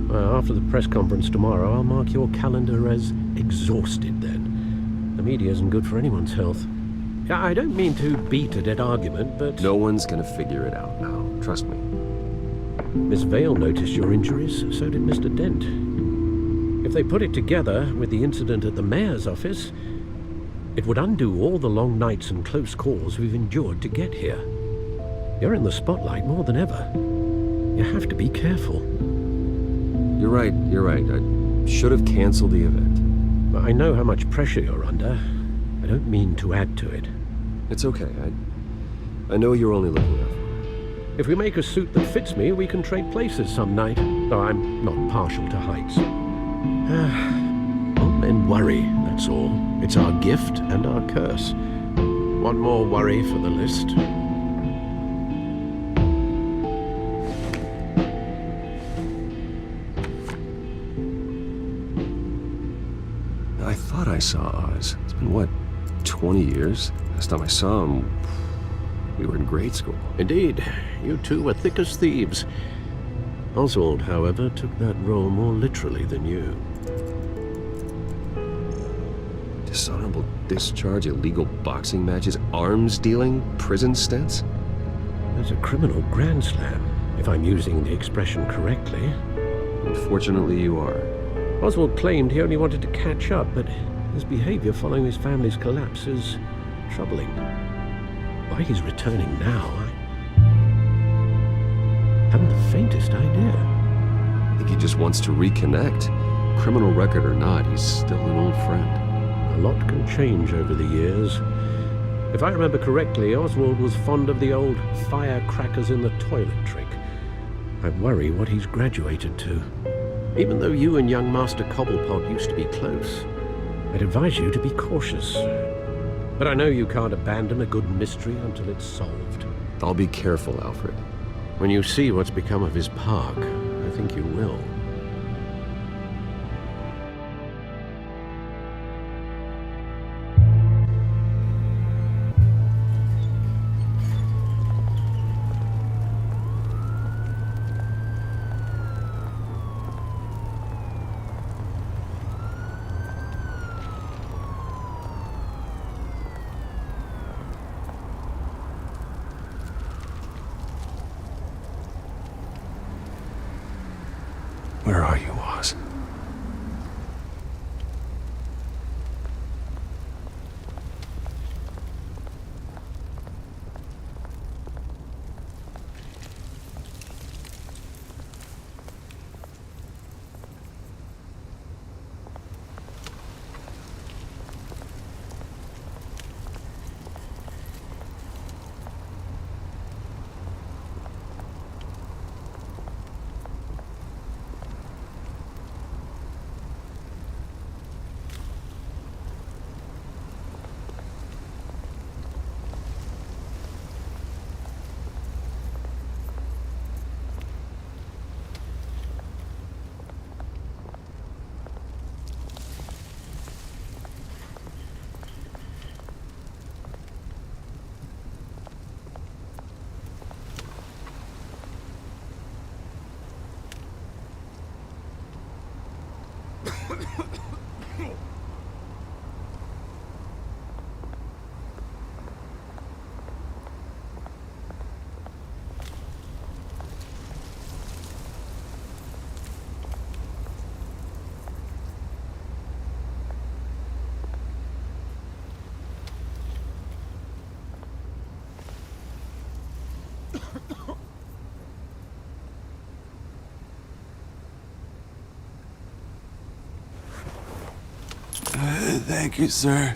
[SPEAKER 13] Well, after the press conference tomorrow, I'll mark your calendar as exhausted then. The media isn't good for anyone's health. I don't mean to beat a dead argument, but...
[SPEAKER 7] No one's gonna figure it out now. Trust me.
[SPEAKER 13] Miss Vale noticed your injuries, so did Mr. Dent. If they put it together with the incident at the mayor's office, it would undo all the long nights and close calls we've endured to get here. You're in the spotlight more than ever. You have to be careful.
[SPEAKER 7] You're right. I should have canceled the event.
[SPEAKER 13] But I know how much pressure you're under. I don't mean to add to it.
[SPEAKER 7] It's okay. I know you're only looking out for me.
[SPEAKER 13] If we make a suit that fits me, we can trade places some night. Though I'm not partial to heights. Old men worry, that's all. It's our gift and our curse. One more worry for the list.
[SPEAKER 7] I thought I saw Oz. It's been, what, 20 years? Last time I saw him, we were in grade school.
[SPEAKER 13] Indeed. You two were thick as thieves. Oswald, however, took that role more literally than you.
[SPEAKER 7] Dishonorable discharge, illegal boxing matches, arms dealing, prison stints?
[SPEAKER 13] There's a criminal grand slam, if I'm using the expression correctly.
[SPEAKER 7] Unfortunately, you are.
[SPEAKER 13] Oswald claimed he only wanted to catch up, but his behavior following his family's collapse is troubling. Why he's returning now, I haven't the faintest idea.
[SPEAKER 9] I think he just wants to reconnect. Criminal record or not, he's still an old friend.
[SPEAKER 13] A lot can change over the years. If I remember correctly, Oswald was fond of the old firecrackers in the toilet trick. I worry what he's graduated to. Even though you and young Master Cobblepot used to be close, I'd advise you to be cautious. But I know you can't abandon a good mystery until it's solved.
[SPEAKER 9] I'll be careful, Alfred.
[SPEAKER 13] When you see what's become of his park, I think you will.
[SPEAKER 7] Where are you, Oz?
[SPEAKER 18] Thank you, sir.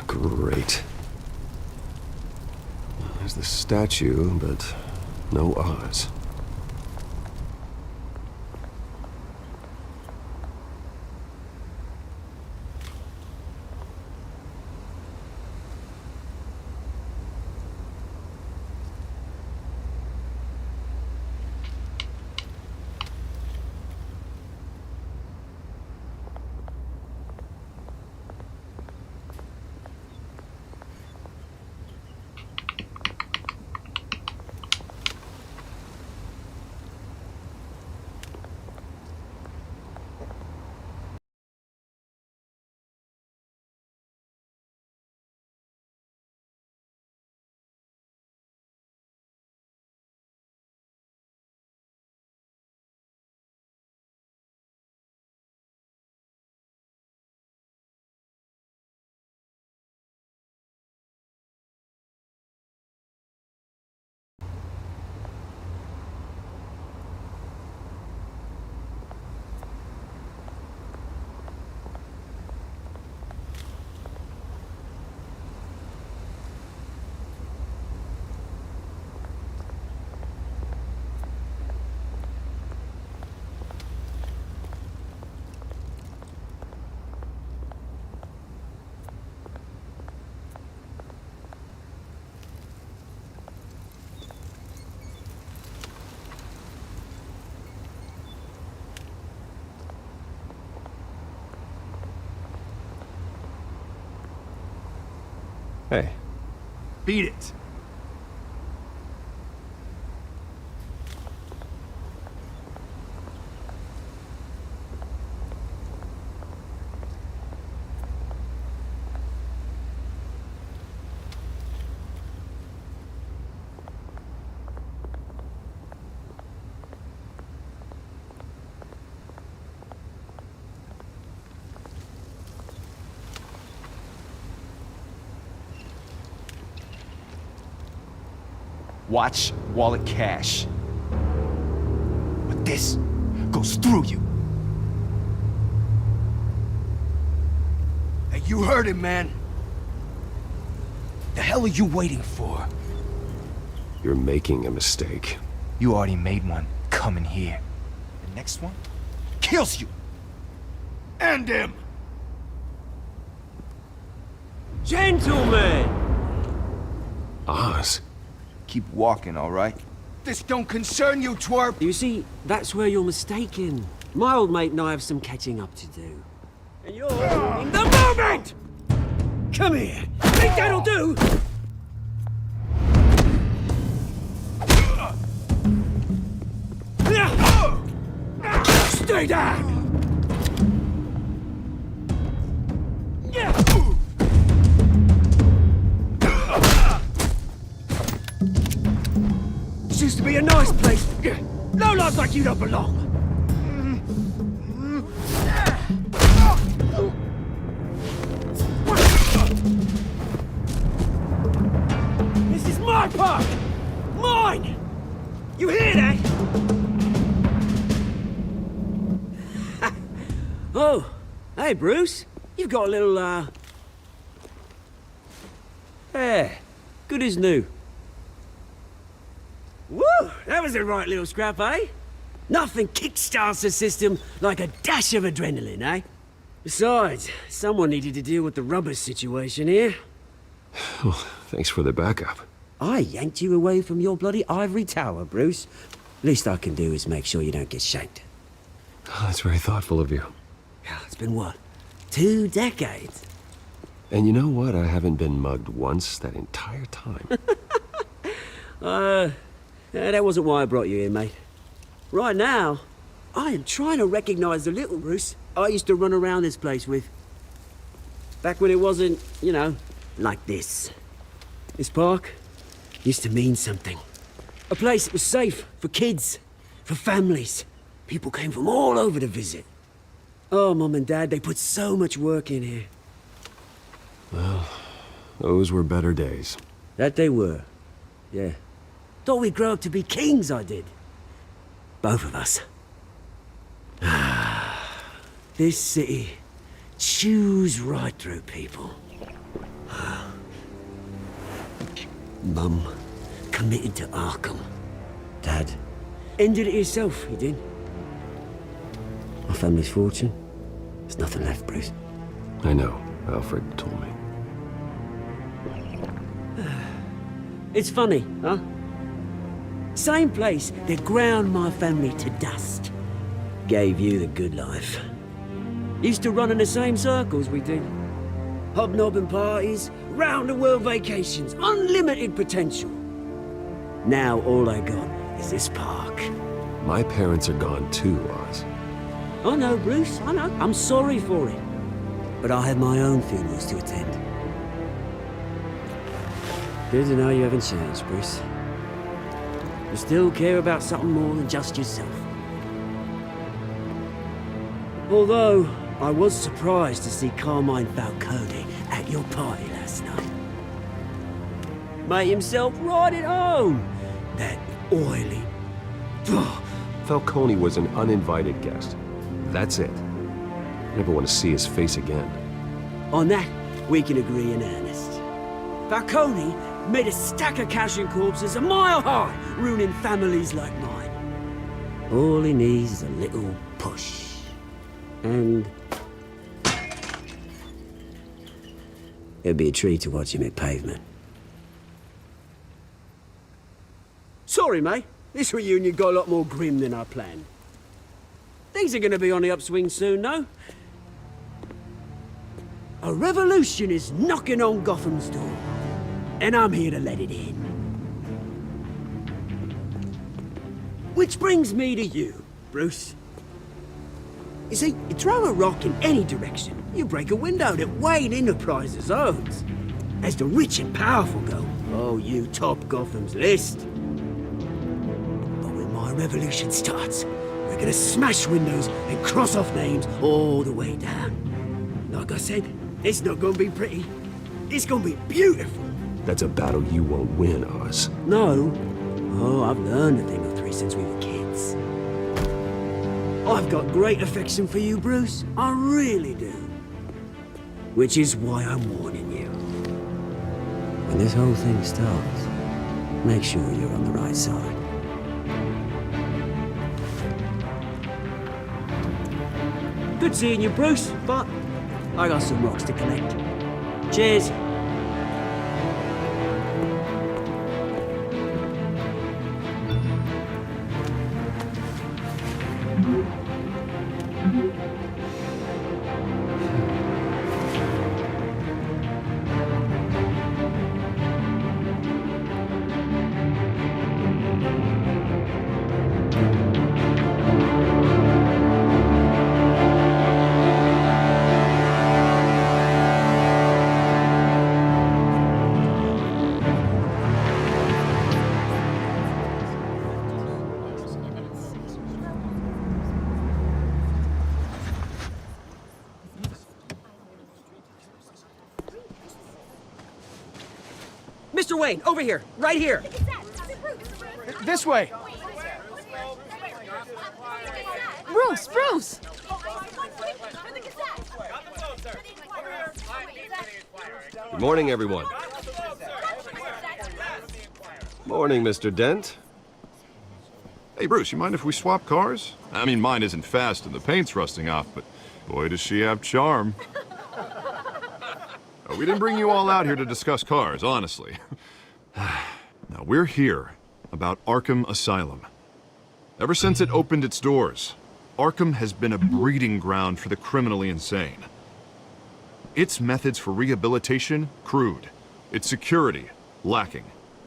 [SPEAKER 7] Great. There's the statue, but no Oz. Hey.
[SPEAKER 2] Beat it. Watch wallet cash. But this goes through you. Hey, you heard it, man. The hell are you waiting for?
[SPEAKER 7] You're making a mistake.
[SPEAKER 2] You already made one coming here. The next one kills you. End him!
[SPEAKER 19] Gentlemen!
[SPEAKER 7] Oz.
[SPEAKER 2] Keep walking, all right? This don't concern you, twerp!
[SPEAKER 19] You see, that's where you're mistaken. My old mate and I have some catching up to do. And you're in the moment! Come here! Think that'll do? Stay down! This used to be a nice place. No lives like you don't belong. This is my park! Mine! You hear that? Oh, hey Bruce. You've got a little, hair. Good as new. Woo! That was a right little scrap, eh? Nothing kickstarts the system like a dash of adrenaline, eh? Besides, someone needed to deal with the rubber situation here.
[SPEAKER 7] Well, thanks for the backup.
[SPEAKER 19] I yanked you away from your bloody ivory tower, Bruce. Least I can do is make sure you don't get shanked.
[SPEAKER 7] Oh, that's very thoughtful of you.
[SPEAKER 19] Yeah, it's been what? 2 decades?
[SPEAKER 7] And you know what? I haven't been mugged once that entire time.
[SPEAKER 19] That wasn't why I brought you here, mate. Right now, I am trying to recognize the little Bruce I used to run around this place with. Back when it wasn't, you know, like this. This park used to mean something. A place that was safe for kids, for families. People came from all over to visit. Oh, Mum and Dad, they put so much work in here.
[SPEAKER 7] Well, those were better days.
[SPEAKER 19] That they were, yeah. Thought we'd grow up to be kings, I did. Both of us. This city chews right through people. Mum committed to Arkham. Dad ended it himself, he did. My family's fortune, there's nothing left, Bruce.
[SPEAKER 7] I know. Alfred told me.
[SPEAKER 19] It's funny, huh? Same place that ground my family to dust. Gave you the good life. Used to run in the same circles we did. Hobnobbing parties, round-the-world vacations, unlimited potential. Now all I got is this park.
[SPEAKER 7] My parents are gone too, Oz.
[SPEAKER 19] I know, Bruce, I know. I'm sorry for it. But I have my own funerals to attend. Good to know you haven't changed, Bruce. You still care about something more than just yourself. Although, I was surprised to see Carmine Falcone at your party last night. Made himself right at home. That oily...
[SPEAKER 7] Falcone was an uninvited guest. That's it. Never want to see his face again.
[SPEAKER 19] On that, we can agree in earnest. Falcone made a stack of cash and corpses a mile high, ruining families like mine. All he needs is a little push. And... it'd be a treat to watch him hit pavement. Sorry, mate. This reunion got a lot more grim than I planned. Things are gonna be on the upswing soon, no? A revolution is knocking on Gotham's door. And I'm here to let it in. Which brings me to you, Bruce. You see, you throw a rock in any direction, you break a window that Wayne Enterprises owns. As the rich and powerful go, oh, you top Gotham's list. But when my revolution starts, we're gonna smash windows and cross off names all the way down. Like I said, it's not gonna be pretty. It's gonna be beautiful.
[SPEAKER 7] That's a battle you won't win, Oz.
[SPEAKER 19] No. Oh, I've learned a thing or three since we were kids. I've got great affection for you, Bruce. I really do. Which is why I'm warning you. When this whole thing starts, make sure you're on the right side. Good seeing you, Bruce, but I got some rocks to collect. Cheers. Mr. Wayne, over here, right here.
[SPEAKER 5] This way.
[SPEAKER 1] Bruce, Bruce!
[SPEAKER 7] Good morning, everyone. Morning, Mr. Dent.
[SPEAKER 8] Hey, Bruce, you mind if we swap cars? I mean, mine isn't fast and the paint's rusting off, but boy, does she have charm. We didn't bring you all out here to discuss cars, honestly. Now, we're here about Arkham Asylum. Ever since it opened its doors, Arkham has been a breeding ground for the criminally insane. Its methods for rehabilitation, crude. Its security, lacking.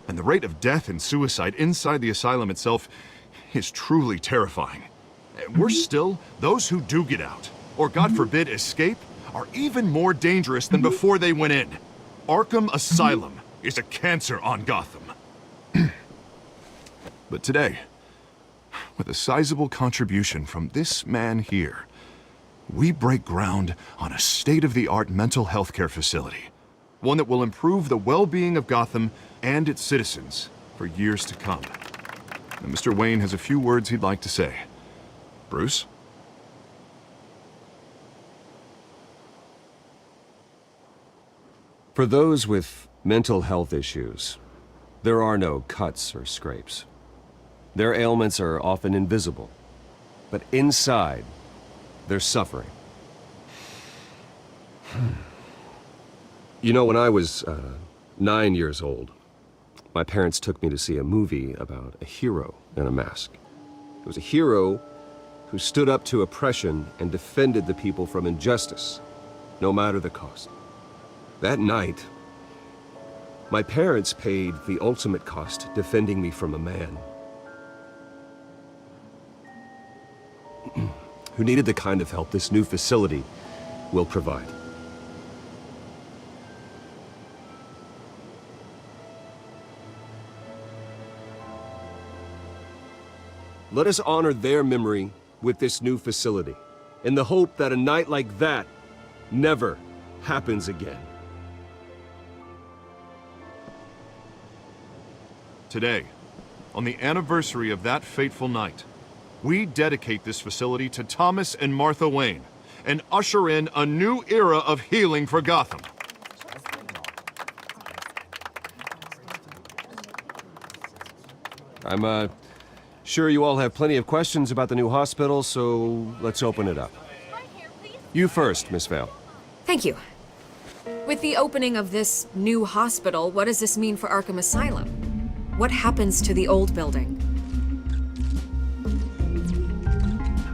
[SPEAKER 8] And the rate of death and suicide inside the asylum itself is truly terrifying. Worse still, those who do get out, or God forbid, escape, are even more dangerous than before they went in. Arkham Asylum is a cancer on Gotham. But today, with a sizable contribution from this man here, we break ground on a state-of-the-art mental health care facility. One that will improve the well-being of Gotham and its citizens for years to come. And Mr. Wayne has a few words he'd like to say. Bruce?
[SPEAKER 7] For those with mental health issues, there are no cuts or scrapes. Their ailments are often invisible, but inside, they're suffering. You know, when I was 9 years old, my parents took me to see a movie about a hero in a mask. It was a hero who stood up to oppression and defended the people from injustice, no matter the cost. That night, my parents paid the ultimate cost defending me from a man who needed the kind of help this new facility will provide. Let us honor their memory with this new facility, in the hope that a night like that never happens again.
[SPEAKER 8] Today, on the anniversary of that fateful night, we dedicate this facility to Thomas and Martha Wayne and usher in a new era of healing for Gotham.
[SPEAKER 7] I'm sure you all have plenty of questions about the new hospital, so let's open it up. You first, Miss Vale.
[SPEAKER 12] Thank you. With the opening of this new hospital, what does this mean for Arkham Asylum? What happens to the old building?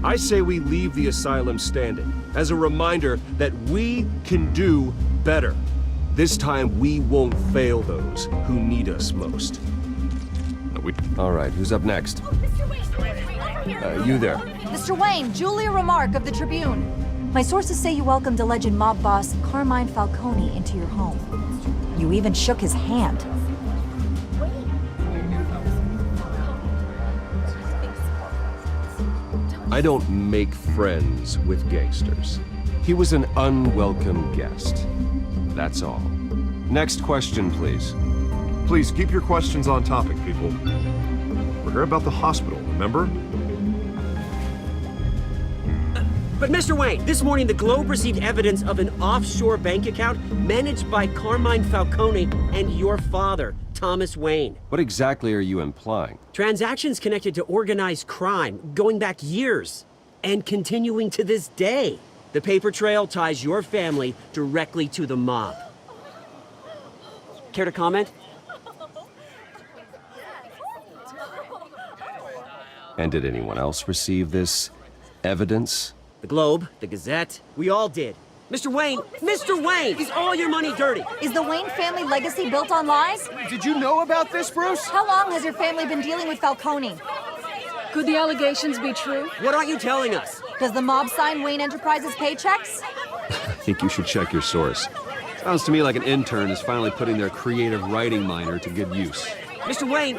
[SPEAKER 7] I say we leave the asylum standing, as a reminder that we can do better. This time, we won't fail those who need us most. All right, who's up next? You there.
[SPEAKER 20] Mr. Wayne, Julia Remark of the Tribune. My sources say you welcomed alleged mob boss Carmine Falcone into your home. You even shook his hand.
[SPEAKER 7] I don't make friends with gangsters. He was an unwelcome guest. That's all. Next question, please.
[SPEAKER 8] Please keep your questions on topic, people. We're here about the hospital, remember?
[SPEAKER 19] But Mr. Wayne, this morning the Globe received evidence of an offshore bank account managed by Carmine Falcone and your father, Thomas Wayne.
[SPEAKER 7] What exactly are you implying?
[SPEAKER 19] Transactions connected to organized crime, going back years, and continuing to this day. The paper trail ties your family directly to the mob. Care to comment?
[SPEAKER 7] And did anyone else receive this evidence?
[SPEAKER 19] The Globe, the Gazette, we all did. Mr. Wayne, is all your money dirty?
[SPEAKER 20] Is the Wayne family legacy built on lies?
[SPEAKER 5] Did you know about this, Bruce?
[SPEAKER 20] How long has your family been dealing with Falcone?
[SPEAKER 1] Could the allegations be true?
[SPEAKER 19] What aren't you telling us?
[SPEAKER 20] Does the mob sign Wayne Enterprises paychecks?
[SPEAKER 7] I think you should check your source. Sounds to me like an intern is finally putting their creative writing minor to good use.
[SPEAKER 19] Mr. Wayne!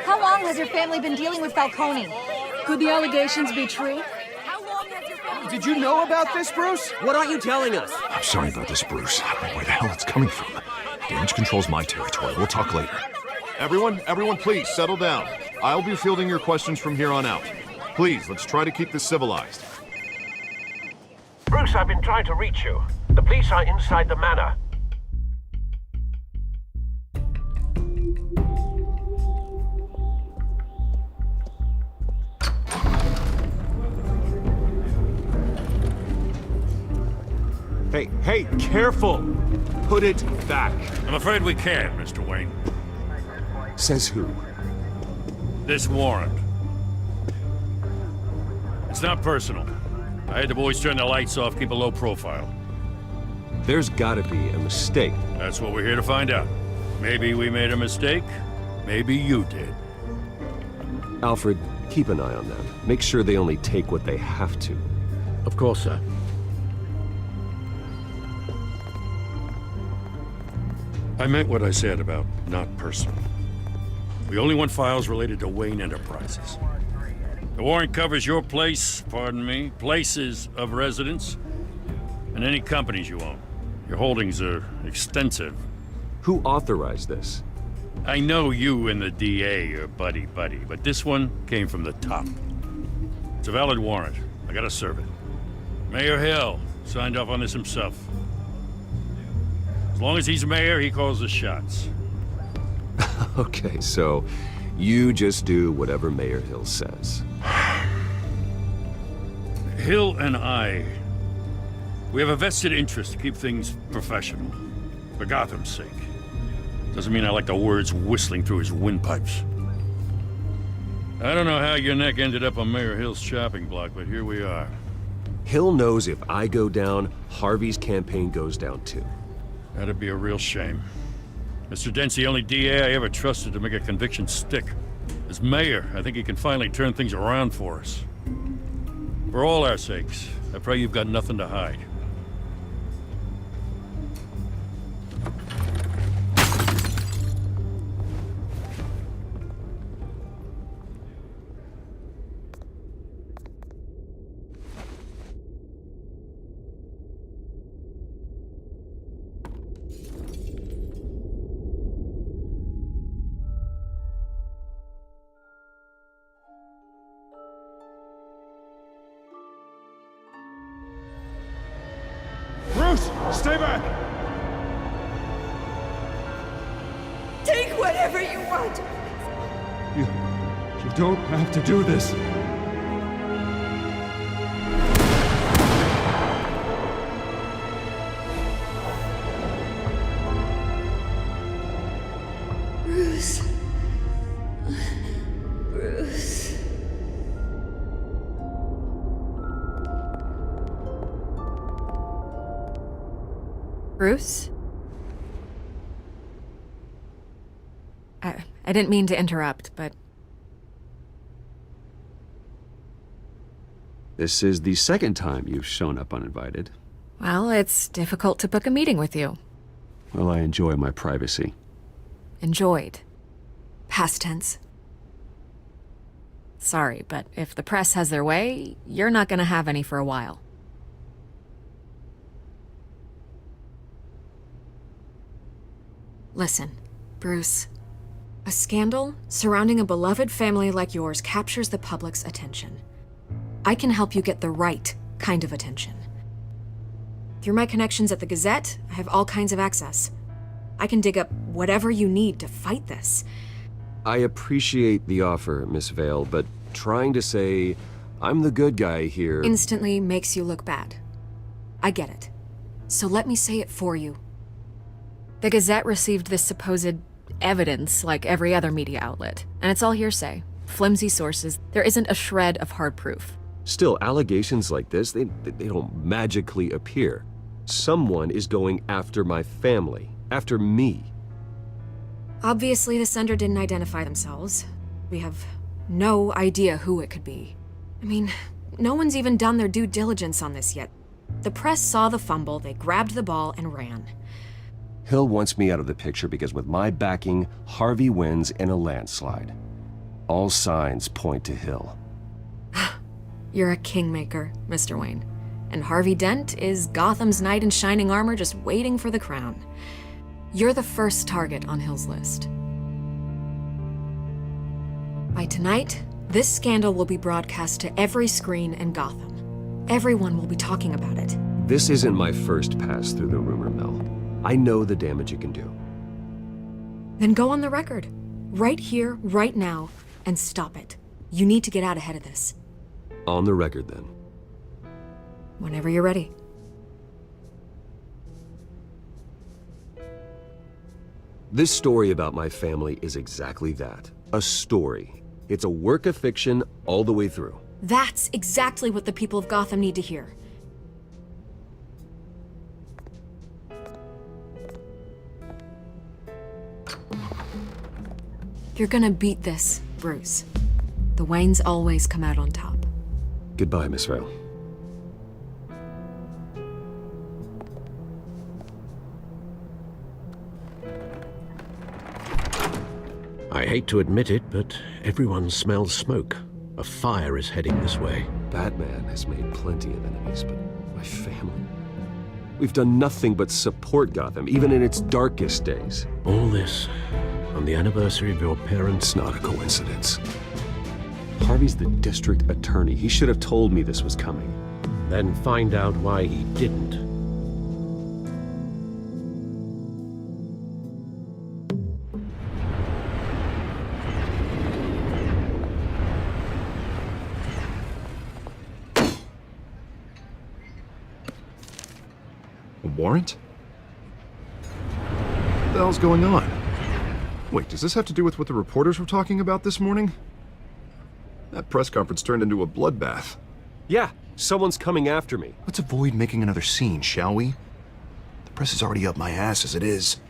[SPEAKER 20] How long has your family been dealing with Falcone?
[SPEAKER 1] Could the allegations be true?
[SPEAKER 5] Did you know about this, Bruce?
[SPEAKER 19] What aren't you telling us?
[SPEAKER 8] I'm sorry about this, Bruce. I don't know where the hell it's coming from. Damage control's my territory. We'll talk later. Everyone, please, settle down. I'll be fielding your questions from here on out. Please, let's try to keep this civilized.
[SPEAKER 13] Bruce, I've been trying to reach you. The police are inside the manor.
[SPEAKER 7] Hey, careful! Put it back.
[SPEAKER 3] I'm afraid we can't, Mr. Wayne.
[SPEAKER 7] Says who?
[SPEAKER 3] This warrant. It's not personal. I had the boys turn the lights off, keep a low profile.
[SPEAKER 7] There's gotta be a mistake.
[SPEAKER 3] That's what we're here to find out. Maybe we made a mistake. Maybe you did.
[SPEAKER 7] Alfred, keep an eye on them. Make sure they only take what they have to.
[SPEAKER 13] Of course, sir.
[SPEAKER 3] I meant what I said about not personal. We only want files related to Wayne Enterprises. The warrant covers your places of residence, and any companies you own. Your holdings are extensive.
[SPEAKER 7] Who authorized this?
[SPEAKER 3] I know you and the DA are buddy-buddy, but this one came from the top. It's a valid warrant. I gotta serve it. Mayor Hill signed off on this himself. As long as he's mayor, he calls the shots.
[SPEAKER 9] Okay, so you just do whatever Mayor Hill says.
[SPEAKER 3] Hill and I, we have a vested interest to keep things professional, for Gotham's sake. Doesn't mean I like the words whistling through his windpipes. I don't know how your neck ended up on Mayor Hill's chopping block, but here we are.
[SPEAKER 9] Hill knows if I go down, Harvey's campaign goes down too.
[SPEAKER 3] That'd be a real shame. Mr. Dent's the only DA I ever trusted to make a conviction stick. As mayor, I think he can finally turn things around for us. For all our sakes, I pray you've got nothing to hide.
[SPEAKER 5] Bruce, stay back!
[SPEAKER 11] Take whatever you want.
[SPEAKER 7] You don't have to do this.
[SPEAKER 11] Bruce. Bruce.
[SPEAKER 12] Bruce? I didn't mean to interrupt, but...
[SPEAKER 9] This is the second time you've shown up uninvited.
[SPEAKER 12] Well, it's difficult to book a meeting with you.
[SPEAKER 9] Well, I enjoy my privacy.
[SPEAKER 12] Enjoyed. Past tense. Sorry, but if the press has their way, you're not gonna have any for a while. Listen, Bruce. A scandal surrounding a beloved family like yours captures the public's attention. I can help you get the right kind of attention. Through my connections at the Gazette, I have all kinds of access. I can dig up whatever you need to fight this.
[SPEAKER 9] I appreciate the offer, Miss Vale, but trying to say I'm the good guy here...
[SPEAKER 12] Instantly makes you look bad. I get it. So let me say it for you. The Gazette received this supposed evidence like every other media outlet, and it's all hearsay. Flimsy sources. There isn't a shred of hard proof.
[SPEAKER 9] Still, allegations like this, they don't magically appear. Someone is going after my family, after me.
[SPEAKER 12] Obviously, the sender didn't identify themselves. We have no idea who it could be. I mean, no one's even done their due diligence on this yet. The press saw the fumble, they grabbed the ball and ran.
[SPEAKER 9] Hill wants me out of the picture because with my backing, Harvey wins in a landslide. All signs point to Hill.
[SPEAKER 12] You're a kingmaker, Mr. Wayne. And Harvey Dent is Gotham's knight in shining armor just waiting for the crown. You're the first target on Hill's list. By tonight, this scandal will be broadcast to every screen in Gotham. Everyone will be talking about it.
[SPEAKER 9] This isn't my first pass through the rumor mill. I know the damage it can do.
[SPEAKER 12] Then go on the record. Right here, right now, and stop it. You need to get out ahead of this.
[SPEAKER 9] On the record, then.
[SPEAKER 12] Whenever you're ready.
[SPEAKER 9] This story about my family is exactly that. A story. It's a work of fiction all the way through.
[SPEAKER 12] That's exactly what the people of Gotham need to hear. You're gonna beat this, Bruce. The Waynes always come out on top.
[SPEAKER 9] Goodbye, Miss Vale.
[SPEAKER 13] I hate to admit it, but everyone smells smoke. A fire is heading this way.
[SPEAKER 9] Batman has made plenty of enemies, but my family... We've done nothing but support Gotham, even in its darkest days.
[SPEAKER 13] All this on the anniversary of your parents'...
[SPEAKER 9] It's not a coincidence. Harvey's the district attorney. He should have told me this was coming.
[SPEAKER 13] Then find out why he didn't.
[SPEAKER 8] warrant? What the hell's going on? Wait, does this have to do with what the reporters were talking about this morning? That press conference turned into a bloodbath.
[SPEAKER 7] Yeah, someone's coming after me.
[SPEAKER 8] Let's avoid making another scene, shall we? The press is already up my ass as it is.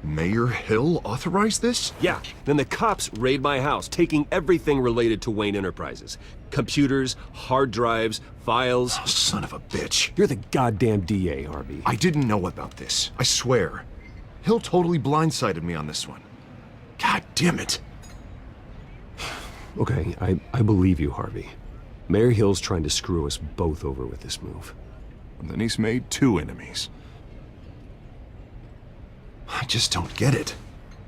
[SPEAKER 8] Mayor Hill authorized this?
[SPEAKER 7] Yeah, then the cops raid my house, taking everything related to Wayne Enterprises. Computers, hard drives, files.
[SPEAKER 8] Oh, son of a bitch.
[SPEAKER 7] You're the goddamn DA, Harvey.
[SPEAKER 8] I didn't know about this. I swear. Hill totally blindsided me on this one. God damn it.
[SPEAKER 7] Okay, I believe you, Harvey. Mayor Hill's trying to screw us both over with this move.
[SPEAKER 8] And then he's made 2 enemies. I just don't get it.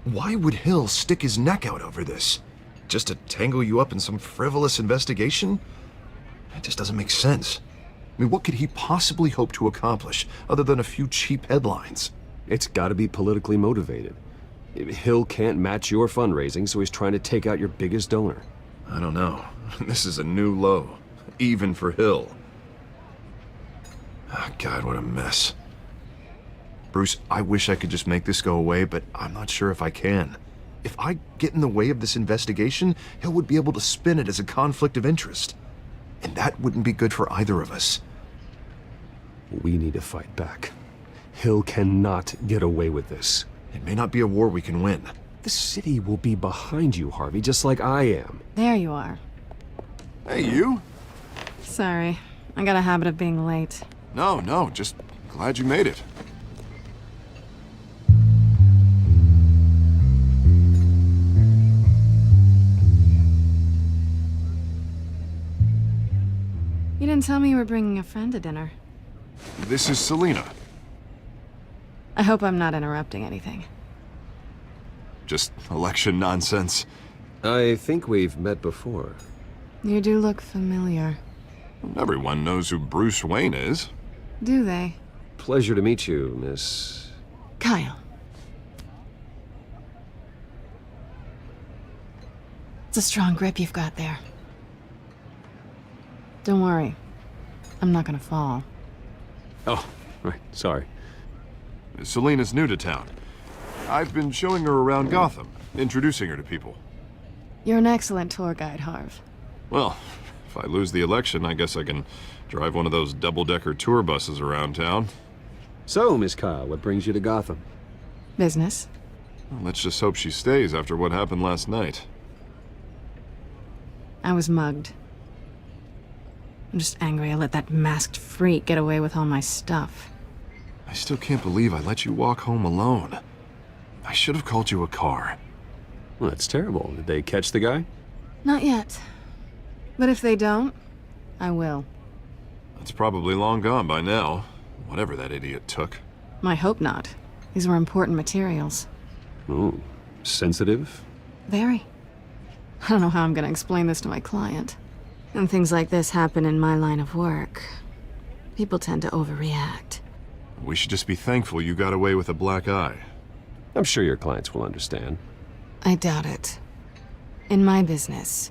[SPEAKER 8] Why would Hill stick his neck out over this? Just to tangle you up in some frivolous investigation? It just doesn't make sense. I mean, what could he possibly hope to accomplish other than a few cheap headlines?
[SPEAKER 7] It's gotta be politically motivated. Hill can't match your fundraising, so he's trying to take out your biggest donor.
[SPEAKER 8] I don't know. This is a new low, even for Hill. Oh, God, what a mess. Bruce, I wish I could just make this go away, but I'm not sure if I can. If I get in the way of this investigation, Hill would be able to spin it as a conflict of interest. And that wouldn't be good for either of us.
[SPEAKER 7] We need to fight back. Hill cannot get away with this.
[SPEAKER 8] It may not be a war we can win.
[SPEAKER 7] The city will be behind you, Harvey, just like I am.
[SPEAKER 1] There you are.
[SPEAKER 8] Hey, you?
[SPEAKER 1] Sorry. I got a habit of being late.
[SPEAKER 8] No, just glad you made it.
[SPEAKER 1] You didn't tell me you were bringing a friend to dinner.
[SPEAKER 8] This is Selina.
[SPEAKER 1] I hope I'm not interrupting anything.
[SPEAKER 8] Just election nonsense.
[SPEAKER 7] I think we've met before.
[SPEAKER 1] You do look familiar.
[SPEAKER 8] Everyone knows who Bruce Wayne is.
[SPEAKER 1] Do they?
[SPEAKER 7] Pleasure to meet you, Miss...
[SPEAKER 1] Kyle. It's a strong grip you've got there. Don't worry. I'm not gonna fall.
[SPEAKER 7] Oh, right, sorry.
[SPEAKER 8] Selina's new to town. I've been showing her around Gotham, introducing her to people.
[SPEAKER 1] You're an excellent tour guide, Harv.
[SPEAKER 8] Well, if I lose the election, I guess I can drive one of those double-decker tour buses around town.
[SPEAKER 7] So, Miss Kyle, what brings you to Gotham?
[SPEAKER 1] Business.
[SPEAKER 8] Well, let's just hope she stays after what happened last night.
[SPEAKER 1] I was mugged. I'm just angry I let that masked freak get away with all my stuff.
[SPEAKER 8] I still can't believe I let you walk home alone. I should have called you a car.
[SPEAKER 7] Well, that's terrible. Did they catch the guy?
[SPEAKER 1] Not yet. But if they don't, I will.
[SPEAKER 8] It's probably long gone by now, whatever that idiot took.
[SPEAKER 1] I hope not. These were important materials.
[SPEAKER 7] Ooh, sensitive?
[SPEAKER 1] Very. I don't know how I'm gonna explain this to my client. And things like this happen in my line of work. People tend to overreact.
[SPEAKER 8] We should just be thankful you got away with a black eye.
[SPEAKER 7] I'm sure your clients will understand.
[SPEAKER 1] I doubt it. In my business,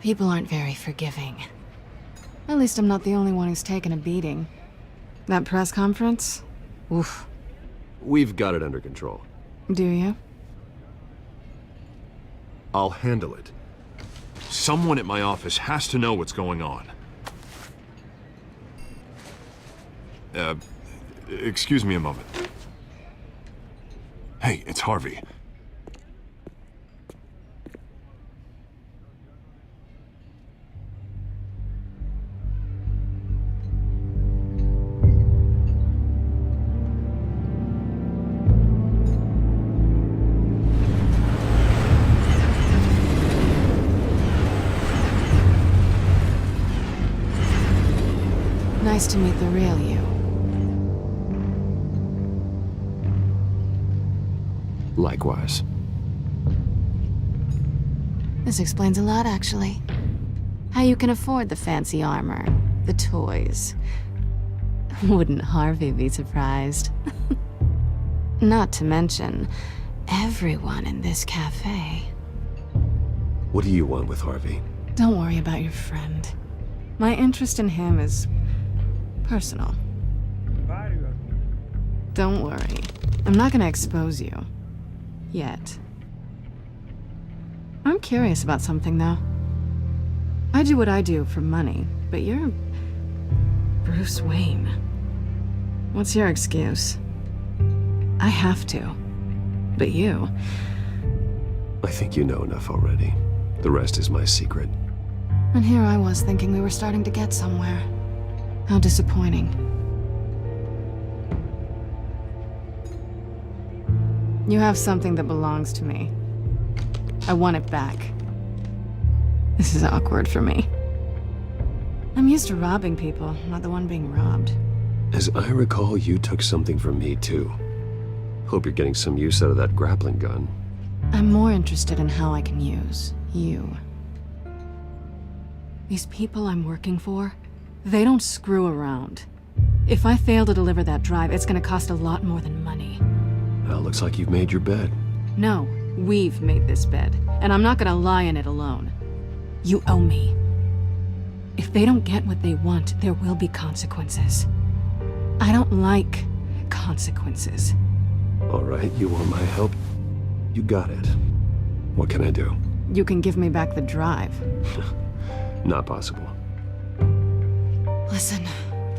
[SPEAKER 1] people aren't very forgiving. At least I'm not the only one who's taken a beating. That press conference? Oof.
[SPEAKER 7] We've got it under control.
[SPEAKER 1] Do you?
[SPEAKER 8] I'll handle it. Someone at my office has to know what's going on. Excuse me a moment. Hey, it's Harvey.
[SPEAKER 1] Nice to meet the real you.
[SPEAKER 7] Likewise.
[SPEAKER 1] This explains a lot, actually. How you can afford the fancy armor, the toys. Wouldn't Harvey be surprised? Not to mention, everyone in this cafe.
[SPEAKER 7] What do you want with Harvey?
[SPEAKER 1] Don't worry about your friend. My interest in him is personal. Don't worry. I'm not gonna expose you. Yet. I'm curious about something, though. I do what I do for money, but you're... Bruce Wayne. What's your excuse? I have to. But you...
[SPEAKER 7] I think you know enough already. The rest is my secret.
[SPEAKER 1] And here I was thinking we were starting to get somewhere. How disappointing. You have something that belongs to me. I want it back. This is awkward for me. I'm used to robbing people, not the one being robbed.
[SPEAKER 7] As I recall, you took something from me, too. Hope you're getting some use out of that grappling gun.
[SPEAKER 1] I'm more interested in how I can use you. These people I'm working for, they don't screw around. If I fail to deliver that drive, it's gonna cost a lot more than money.
[SPEAKER 7] Well, looks like you've made your bed.
[SPEAKER 1] No, we've made this bed, and I'm not gonna lie in it alone. You owe me. If they don't get what they want, there will be consequences. I don't like consequences.
[SPEAKER 7] All right, you want my help? You got it. What can I do?
[SPEAKER 1] You can give me back the drive.
[SPEAKER 7] Not possible.
[SPEAKER 1] Listen,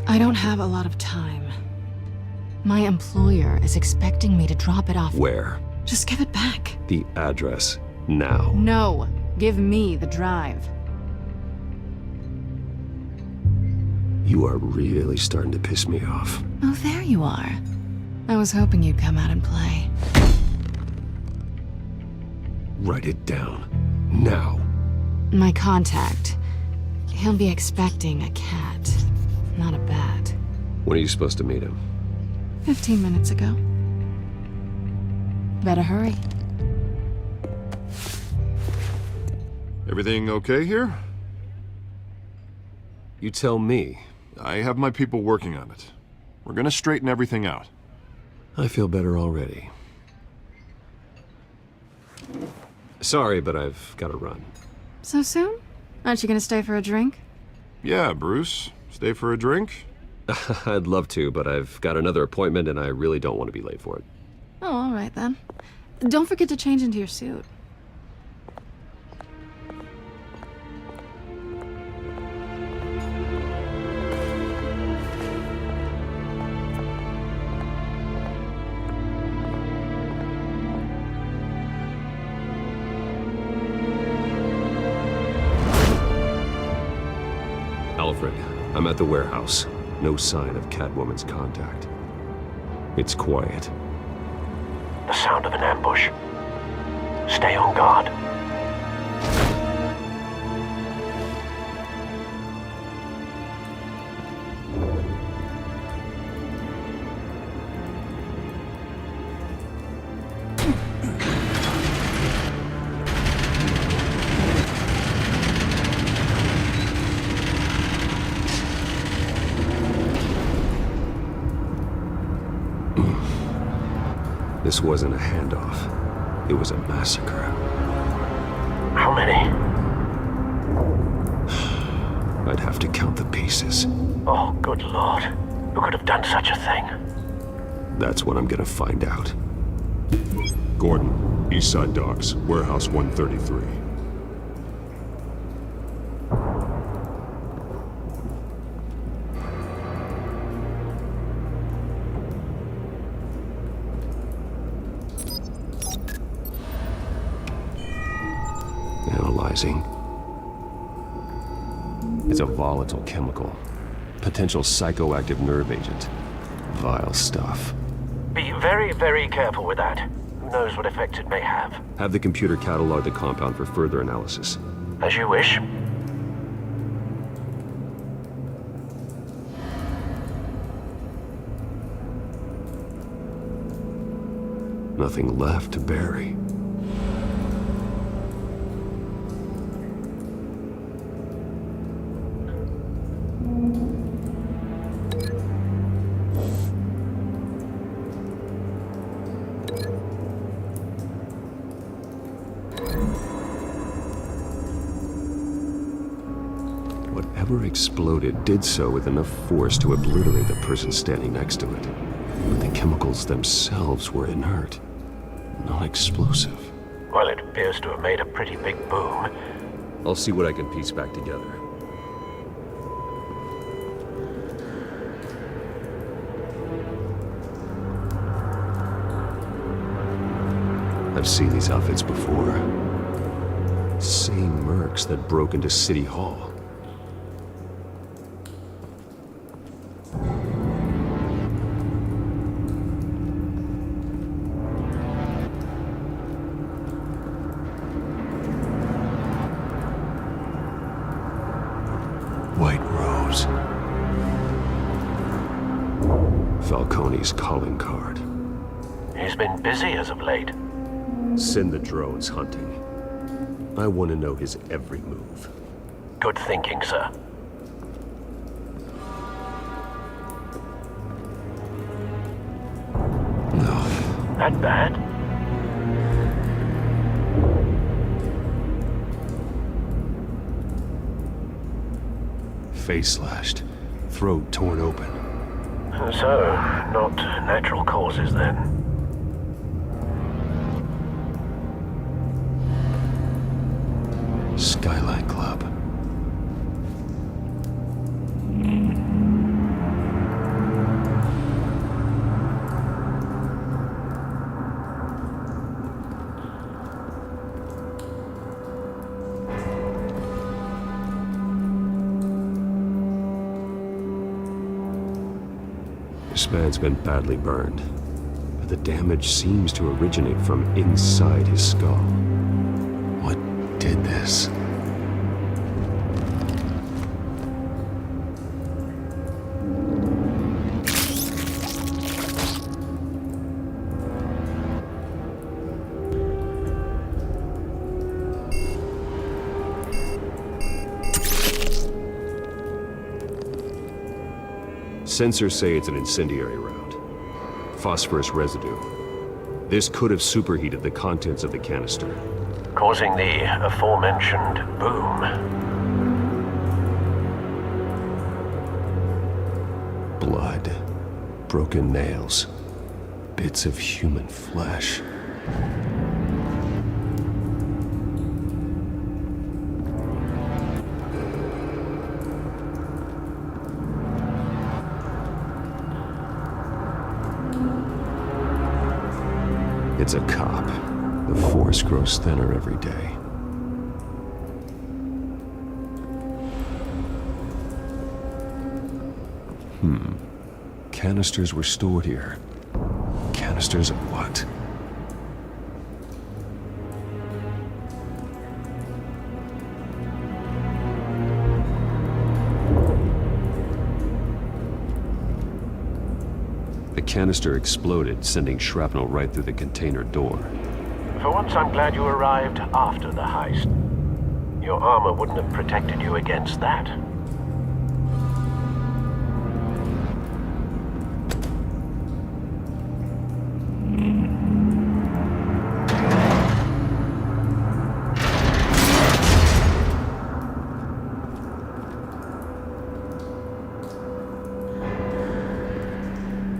[SPEAKER 1] I don't have a lot of time. My employer is expecting me to drop it off.
[SPEAKER 7] Where?
[SPEAKER 1] Just give it back.
[SPEAKER 7] The address, now.
[SPEAKER 1] No, give me the drive.
[SPEAKER 7] You are really starting to piss me off.
[SPEAKER 1] Oh, there you are. I was hoping you'd come out and play.
[SPEAKER 7] Write it down. Now.
[SPEAKER 1] My contact. He'll be expecting a cat, not a bat.
[SPEAKER 7] When are you supposed to meet him?
[SPEAKER 1] 15 minutes ago. Better hurry.
[SPEAKER 8] Everything okay here?
[SPEAKER 7] You tell me.
[SPEAKER 8] I have my people working on it. We're gonna straighten everything out.
[SPEAKER 7] I feel better already. Sorry, but I've got to run.
[SPEAKER 1] So soon? Aren't you gonna stay for a drink?
[SPEAKER 8] Yeah, Bruce. Stay for a drink?
[SPEAKER 7] I'd love to, but I've got another appointment and I really don't want to be late for it.
[SPEAKER 1] Oh, all right then. Don't forget to change into your suit.
[SPEAKER 7] Alfred, I'm at the warehouse. No sign of Catwoman's contact. It's quiet.
[SPEAKER 17] The sound of an ambush. Stay on guard.
[SPEAKER 7] This wasn't a handoff. It was a massacre.
[SPEAKER 17] How many?
[SPEAKER 7] I'd have to count the pieces.
[SPEAKER 17] Oh, good lord. Who could have done such a thing?
[SPEAKER 7] That's what I'm gonna find out.
[SPEAKER 5] Gordon, Eastside Docks, Warehouse 133.
[SPEAKER 7] Analyzing. It's a volatile chemical. Potential psychoactive nerve agent. Vile stuff.
[SPEAKER 17] Be very, very careful with that. Who knows what effect it may have.
[SPEAKER 7] Have the computer catalog the compound for further analysis.
[SPEAKER 17] As you wish.
[SPEAKER 7] Nothing left to bury. Whatever exploded did so with enough force to obliterate the person standing next to it. But the chemicals themselves were inert, non-explosive.
[SPEAKER 6] Well, it appears to have made a pretty big boom.
[SPEAKER 7] I'll see what I can piece back together. I've seen these outfits before. Same mercs that broke into City Hall. White Rose. Falcone's calling card.
[SPEAKER 6] He's been busy as of late.
[SPEAKER 7] Send the drones hunting. I want to know his every move.
[SPEAKER 6] Good thinking, sir.
[SPEAKER 7] No.
[SPEAKER 6] That bad?
[SPEAKER 7] Face slashed, throat torn open.
[SPEAKER 6] So, not natural causes then.
[SPEAKER 7] Skyline Club. This man's been badly burned, but the damage seems to originate from inside his skull. What did this? Sensors say it's an incendiary round. Phosphorus residue. This could have superheated the contents of the canister,
[SPEAKER 6] causing the aforementioned boom.
[SPEAKER 7] Blood, broken nails, bits of human flesh. It's a cop. The force grows thinner every day. Canisters were stored here. Canisters of what? The canister exploded, sending shrapnel right through the container door.
[SPEAKER 6] For once, I'm glad you arrived after the heist. Your armor wouldn't have protected you against that.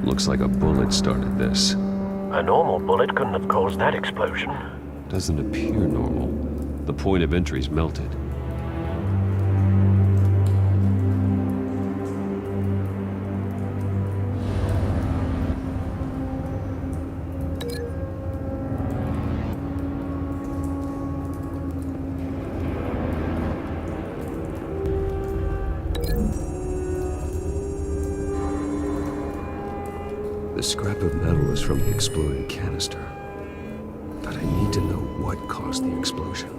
[SPEAKER 7] Looks like a bullet started this.
[SPEAKER 6] A normal bullet couldn't have caused that explosion.
[SPEAKER 7] Doesn't appear normal. The point of entry's melted. The scrap of metal is from the exploded canister. But I need to know what caused the explosion.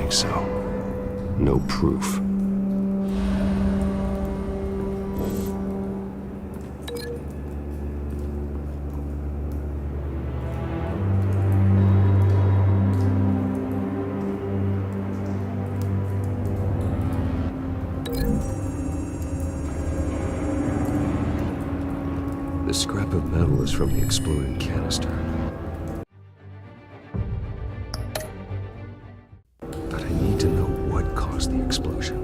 [SPEAKER 7] think so. No proof. The scrap of metal is from the exploded canister. But I need to know what caused the explosion.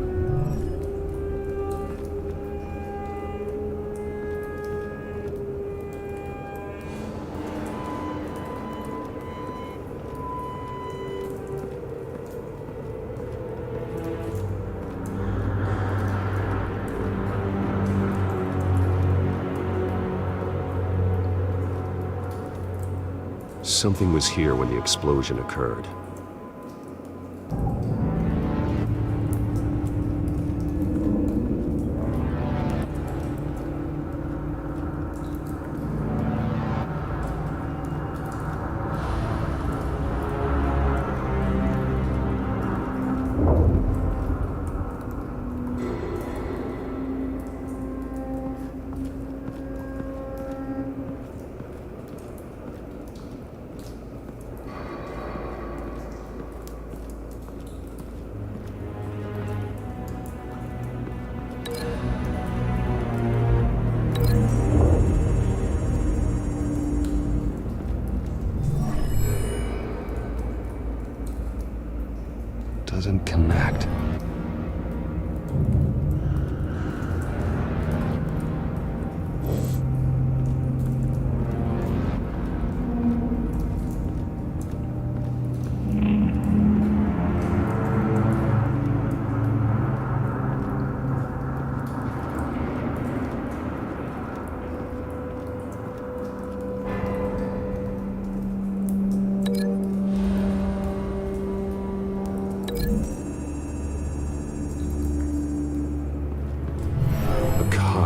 [SPEAKER 7] Something was here when the explosion occurred. Doesn't connect.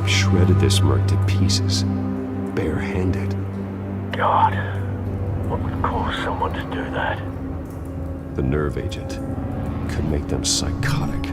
[SPEAKER 7] Shredded this merc to pieces, barehanded.
[SPEAKER 6] God, what would cause someone to do that?
[SPEAKER 7] The nerve agent could make them psychotic.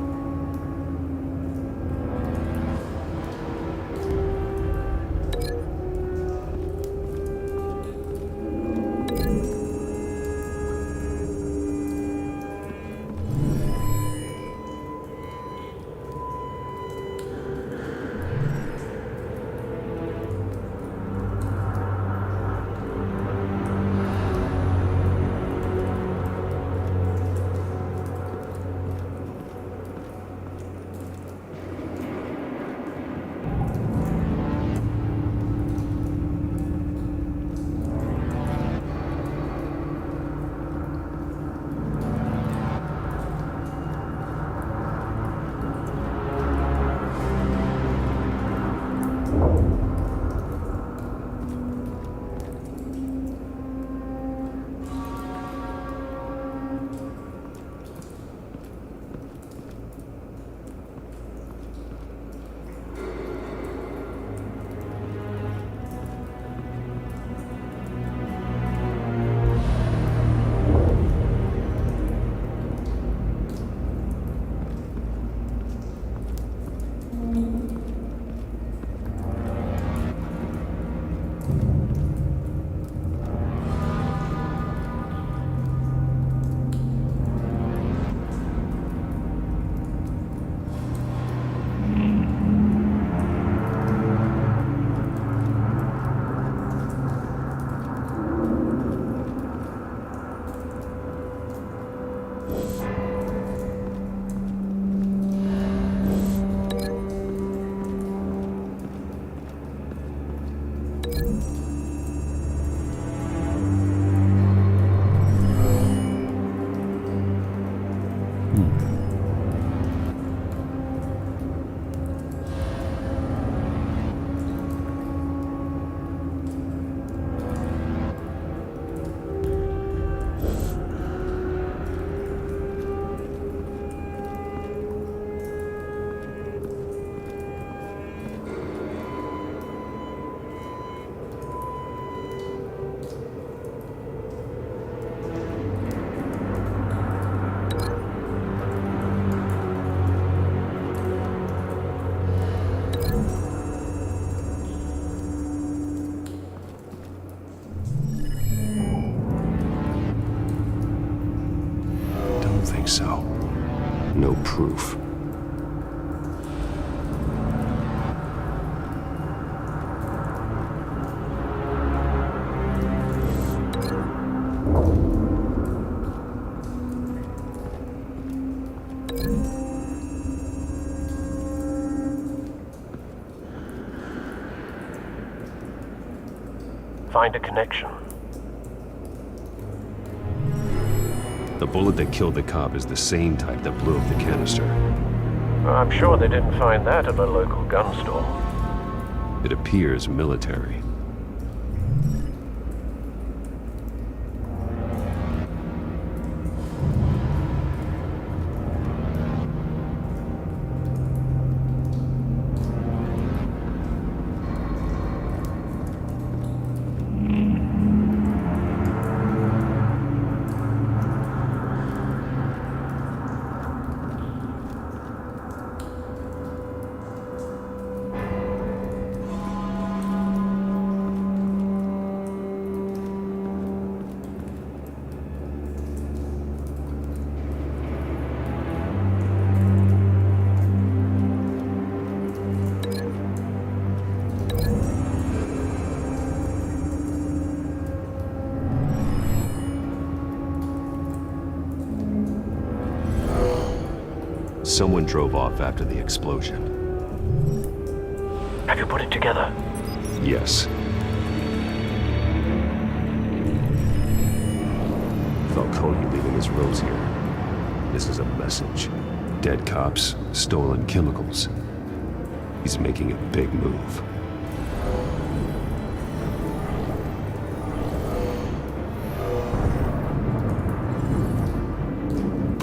[SPEAKER 7] so. No proof.
[SPEAKER 13] Find a connection.
[SPEAKER 7] The bullet that killed the cop is the same type that blew up the canister.
[SPEAKER 13] I'm sure they didn't find that at a local gun store.
[SPEAKER 7] It appears military. Someone drove off after the explosion.
[SPEAKER 13] Have you put it together?
[SPEAKER 7] Yes. Falcone leaving his rose here. This is a message. Dead cops, stolen chemicals. He's making a big move.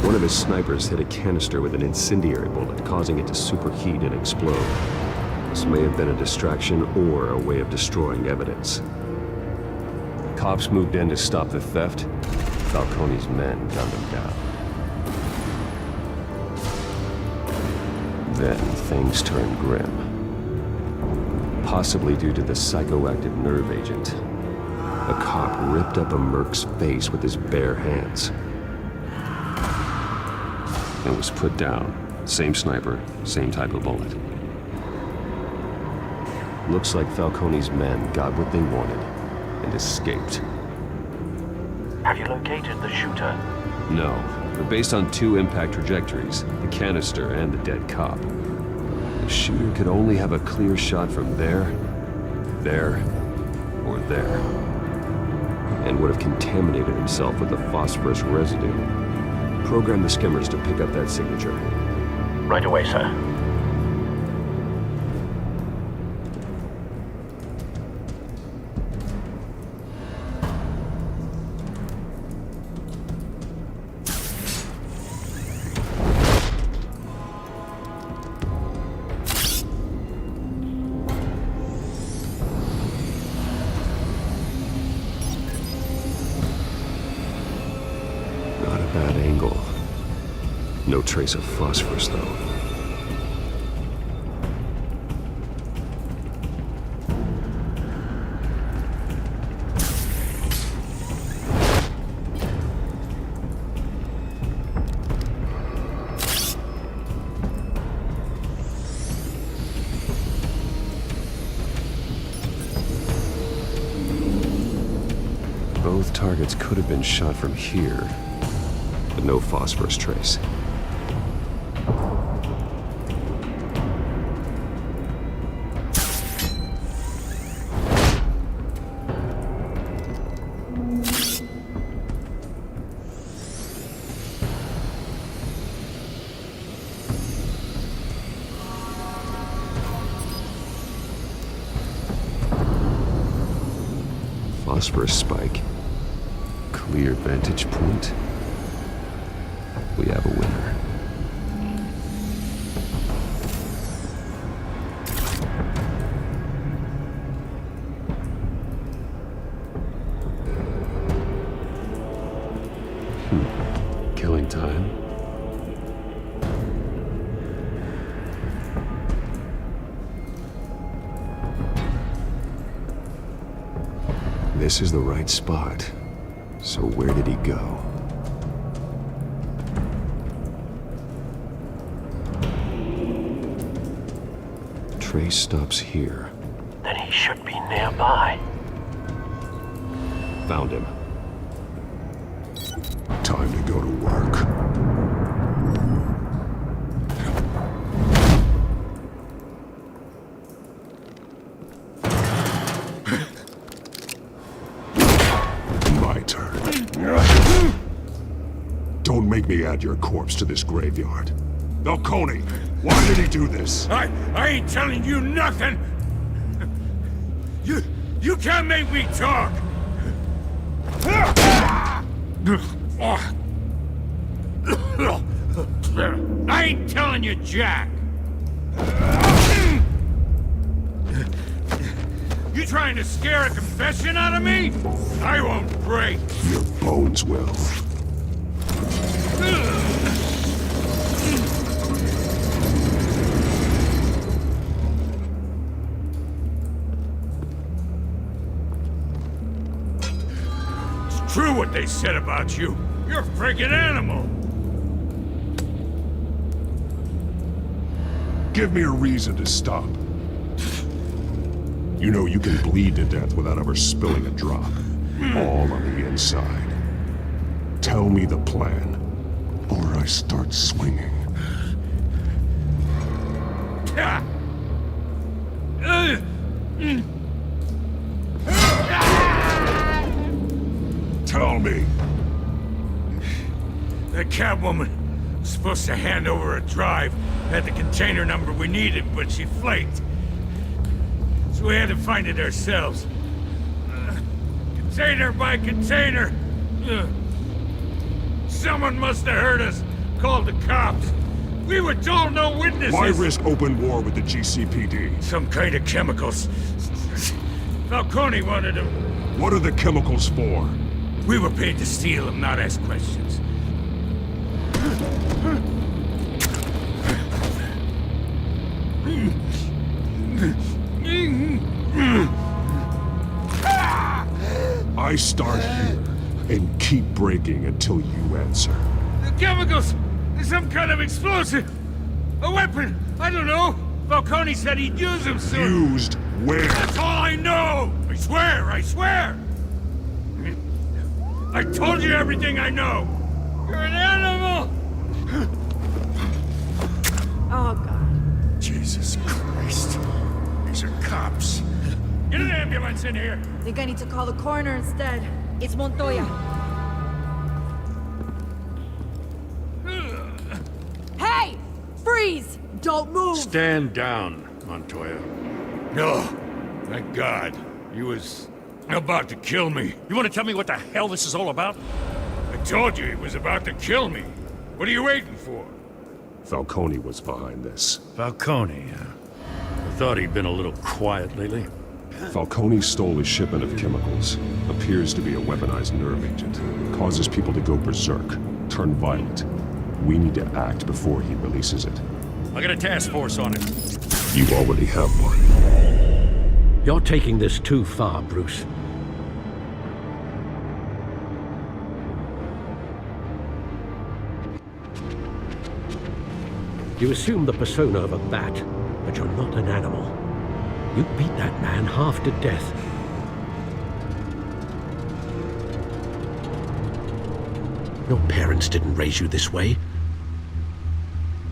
[SPEAKER 7] One of his snipers hit a canister with an incendiary bullet, causing it to superheat and explode. This may have been a distraction or a way of destroying evidence. Cops moved in to stop the theft. Falcone's men gunned him down. Then things turned grim. Possibly due to the psychoactive nerve agent. A cop ripped up a merc's face with his bare hands. And was put down. Same sniper, same type of bullet. Looks like Falcone's men got what they wanted and escaped.
[SPEAKER 13] Have you located the shooter?
[SPEAKER 7] No, but based on two impact trajectories, the canister and the dead cop, the shooter could only have a clear shot from there, or there, and would have contaminated himself with the phosphorus residue. Program the skimmers to pick up that signature.
[SPEAKER 13] Right away, sir.
[SPEAKER 7] Not a bad angle. No trace of phosphorus, though. Both targets could have been shot from here, but no phosphorus trace. Phosphorus spike. Clear vantage point. We have a winner. Killing time. This is the right spot. So where did he go? trace stops here.
[SPEAKER 6] Then he should be nearby.
[SPEAKER 7] Found him. Time to go to work. My turn. Don't make me add your corpse to this graveyard. Falcone, why did he do this?
[SPEAKER 3] I ain't telling you nothing! You can't make me talk! I ain't telling you jack! You trying to scare a confession out of me? I won't break!
[SPEAKER 7] Your bones will.
[SPEAKER 3] It's true what they said about you. You're a friggin' animal!
[SPEAKER 7] Give me a reason to stop. You know you can bleed to death without ever spilling a drop. All on the inside. Tell me the plan, or I start swinging. Tell me.
[SPEAKER 3] The Catwoman was supposed to hand over a drive, had the container number we needed, but she flaked. So we had to find it ourselves. Container by container. Someone must have heard us, called the cops. We were told no witnesses.
[SPEAKER 7] Why risk open war with the GCPD?
[SPEAKER 3] Some kind of chemicals. Falcone wanted them.
[SPEAKER 7] What are the chemicals for?
[SPEAKER 3] We were paid to steal them, not ask questions.
[SPEAKER 7] I start here and keep breaking until you answer.
[SPEAKER 3] The chemicals! Some kind of explosive! A weapon! I don't know! Falcone said he'd use them soon!
[SPEAKER 7] Used where?
[SPEAKER 3] That's all I know! I swear! I swear! I told you everything I know! You're an animal!
[SPEAKER 10] Oh, God.
[SPEAKER 3] Jesus Christ. These are cops. Get an ambulance in here!
[SPEAKER 20] Think I need to call the coroner instead. It's Montoya. Hey! Freeze! Don't move!
[SPEAKER 3] Stand down, Montoya. No. Thank God. He was about to kill me.
[SPEAKER 6] You want to tell me what the hell this is all about?
[SPEAKER 3] I told you he was about to kill me. What are you waiting for?
[SPEAKER 7] Falcone was behind this.
[SPEAKER 6] Falcone, I thought he'd been a little quiet lately.
[SPEAKER 7] Falcone stole a shipment of chemicals. Appears to be a weaponized nerve agent. Causes people to go berserk, turn violent. We need to act before he releases it.
[SPEAKER 6] I got a task force on it.
[SPEAKER 7] You already have one.
[SPEAKER 13] You're taking this too far, Bruce. You assume the persona of a bat, but you're not an animal. You beat that man half to death. Your parents didn't raise you this way.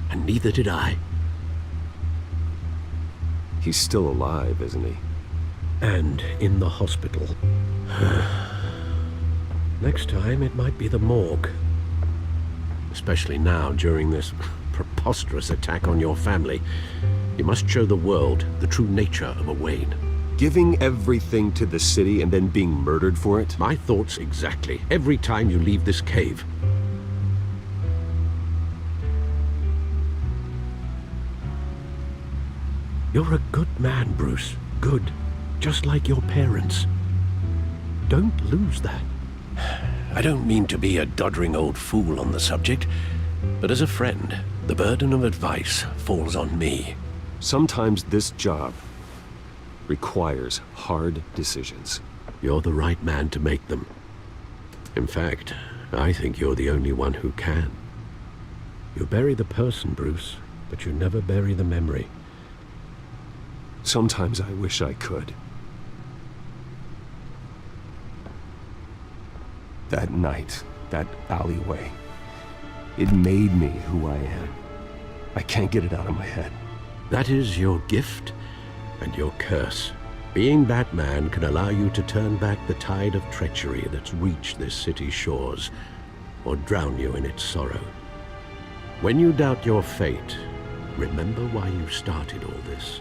[SPEAKER 13] And neither did I.
[SPEAKER 9] He's still alive, isn't he?
[SPEAKER 13] And in the hospital. Next time, it might be the morgue. Especially now, during this preposterous attack on your family. You must show the world the true nature of a Wayne.
[SPEAKER 9] Giving everything to the city and then being murdered for it?
[SPEAKER 13] My thoughts exactly. Every time you leave this cave. You're a good man, Bruce. Good. Just like your parents. Don't lose that. I don't mean to be a doddering old fool on the subject, but as a friend, the burden of advice falls on me.
[SPEAKER 9] Sometimes this job requires hard decisions.
[SPEAKER 13] You're the right man to make them. In fact, I think you're the only one who can. You bury the person, Bruce, but you never bury the memory.
[SPEAKER 7] Sometimes I wish I could. That night, that alleyway, it made me who I am. I can't get it out of my head.
[SPEAKER 13] That is your gift and your curse. Being Batman can allow you to turn back the tide of treachery that's reached this city's shores, or drown you in its sorrow. When you doubt your fate, remember why you started all this.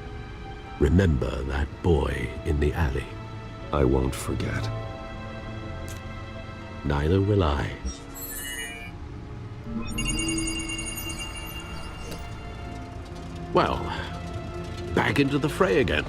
[SPEAKER 13] Remember that boy in the alley.
[SPEAKER 7] I won't forget.
[SPEAKER 13] Neither will I. Well, back into the fray again.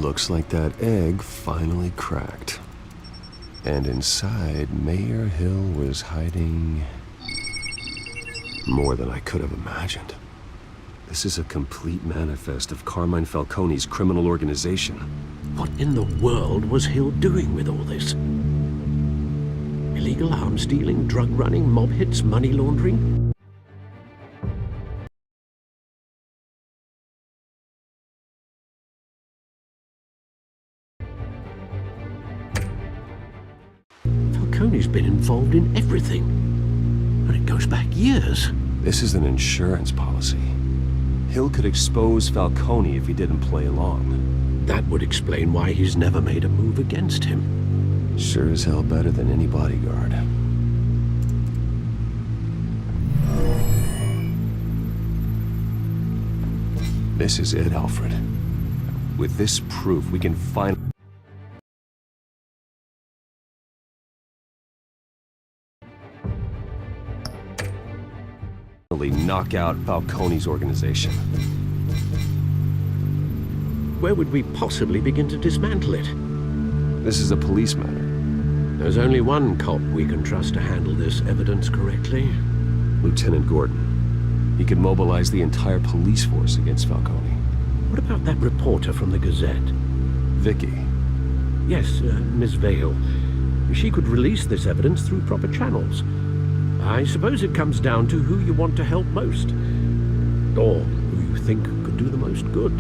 [SPEAKER 7] Looks like that egg finally cracked. And inside, Mayor Hill was hiding more than I could have imagined. This is a complete manifest of Carmine Falcone's criminal organization.
[SPEAKER 13] What in the world was Hill doing with all this? Illegal arms dealing, drug running, mob hits, money laundering? Falcone's been involved in everything. And it goes back years.
[SPEAKER 7] This is an insurance policy. Hill could expose Falcone if he didn't play along.
[SPEAKER 13] That would explain why he's never made a move against him.
[SPEAKER 7] Sure as hell better than any bodyguard. This is it, Alfred. With this proof, we can finally knock out Falcone's organization.
[SPEAKER 13] Where would we possibly begin to dismantle it?
[SPEAKER 7] This is a police matter.
[SPEAKER 13] There's only one cop we can trust to handle this evidence correctly.
[SPEAKER 7] Lieutenant Gordon. He could mobilize the entire police force against Falcone.
[SPEAKER 13] What about that reporter from the Gazette?
[SPEAKER 7] Vicky.
[SPEAKER 13] Yes, Miss Vale. She could release this evidence through proper channels. I suppose it comes down to who you want to help most. Or who you think could do the most good.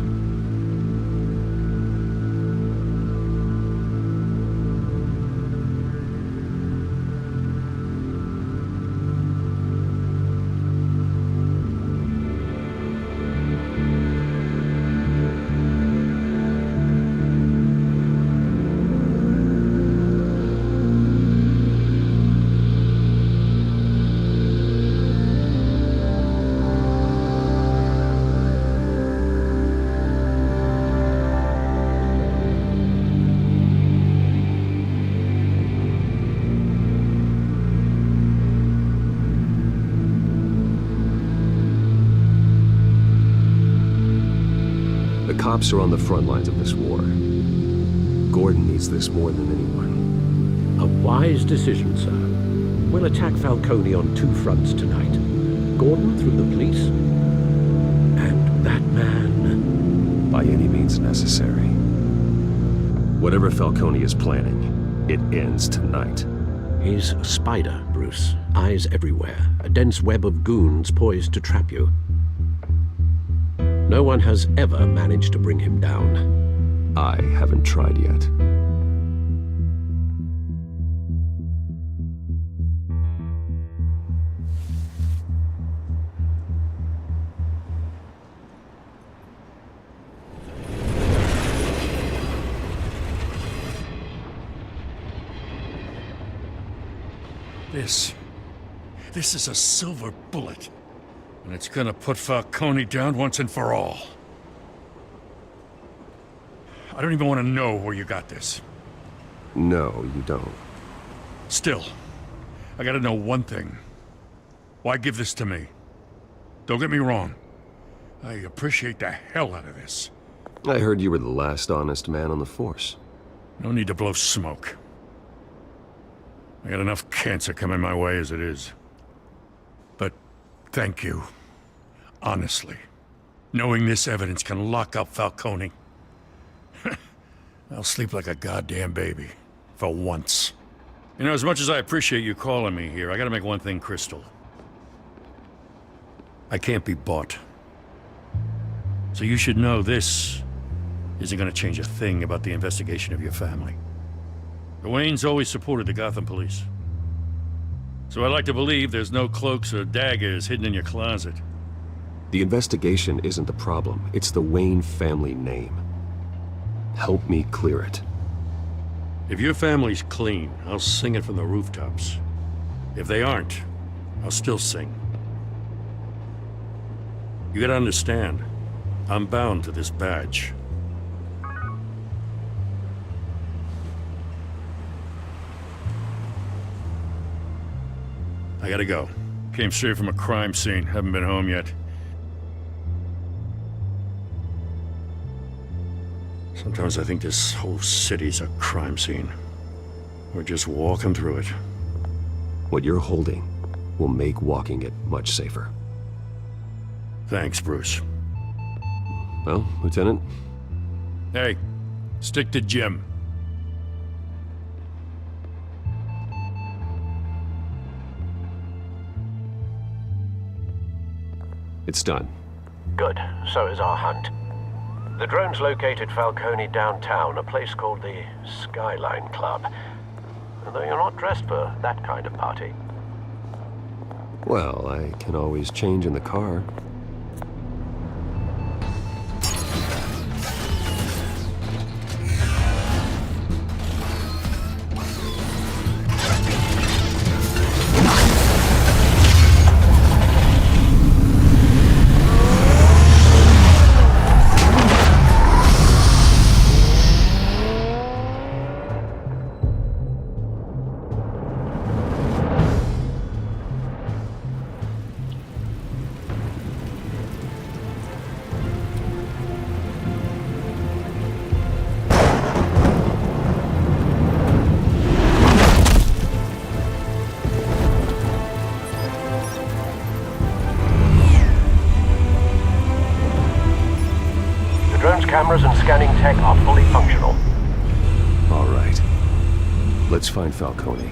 [SPEAKER 7] Cops are on the front lines of this war. Gordon needs this more than anyone.
[SPEAKER 13] A wise decision, sir. We'll attack Falcone on two fronts tonight. Gordon through the police, and that man...
[SPEAKER 7] by any means necessary. Whatever Falcone is planning, it ends tonight.
[SPEAKER 13] He's a spider, Bruce. Eyes everywhere. A dense web of goons poised to trap you. No one has ever managed to bring him down.
[SPEAKER 7] I haven't tried yet.
[SPEAKER 3] This is a silver bullet. And it's gonna put Falcone down once and for all. I don't even want to know where you got this.
[SPEAKER 7] No, you don't.
[SPEAKER 3] Still, I gotta know one thing. Why give this to me? Don't get me wrong. I appreciate the hell out of this.
[SPEAKER 7] I heard you were the last honest man on the force.
[SPEAKER 3] No need to blow smoke. I got enough cancer coming my way as it is. But thank you. Honestly. Knowing this evidence can lock up Falcone. I'll sleep like a goddamn baby. For once. You know, as much as I appreciate you calling me here, I gotta make one thing crystal. I can't be bought. So you should know this isn't gonna change a thing about the investigation of your family. The Waynes always supported the Gotham police. So I'd like to believe there's no cloaks or daggers hidden in your closet.
[SPEAKER 7] The investigation isn't the problem. It's the Wayne family name. Help me clear it.
[SPEAKER 3] If your family's clean, I'll sing it from the rooftops. If they aren't, I'll still sing. You gotta understand, I'm bound to this badge. I gotta go. Came straight from a crime scene. Haven't been home yet.
[SPEAKER 19] Sometimes I think this whole city's a crime scene. We're just walking through it.
[SPEAKER 7] What you're holding will make walking it much safer.
[SPEAKER 19] Thanks, Bruce.
[SPEAKER 7] Well, Lieutenant?
[SPEAKER 14] Hey, stick to Jim.
[SPEAKER 7] It's done.
[SPEAKER 6] Good. So is our hunt. The drone's located Falcone downtown, a place called the Skyline Club. Though you're not dressed for that kind of party.
[SPEAKER 7] Well, I can always change in the car.
[SPEAKER 6] Cameras and scanning tech are fully functional.
[SPEAKER 7] All right. Let's find Falcone.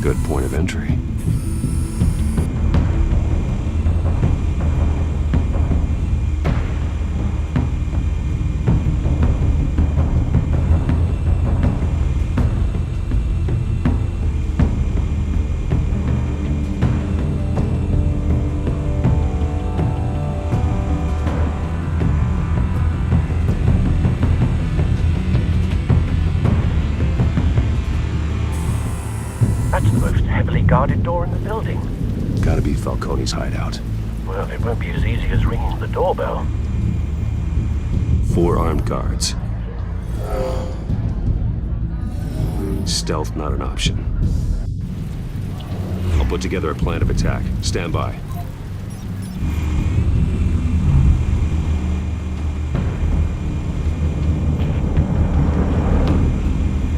[SPEAKER 7] Good point of entry.
[SPEAKER 6] Guarded door in the building.
[SPEAKER 7] Gotta be Falcone's hideout.
[SPEAKER 6] Well, it won't be as easy as ringing the doorbell.
[SPEAKER 7] 4 armed guards. Stealth not an option. I'll put together a plan of attack. Stand by.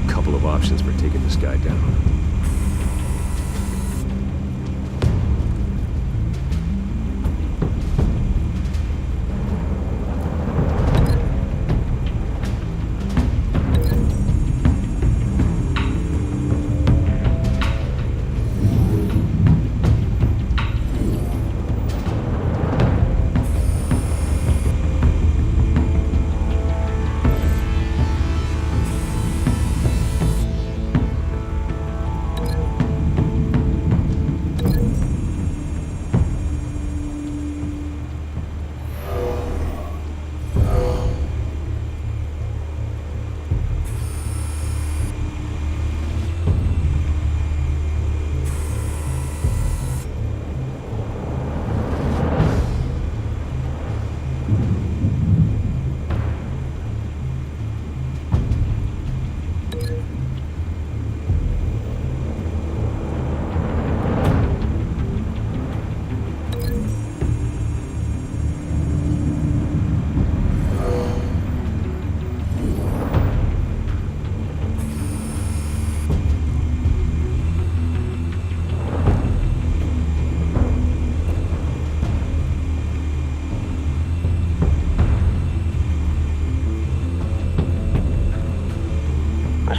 [SPEAKER 7] Couple of options for taking this guy down.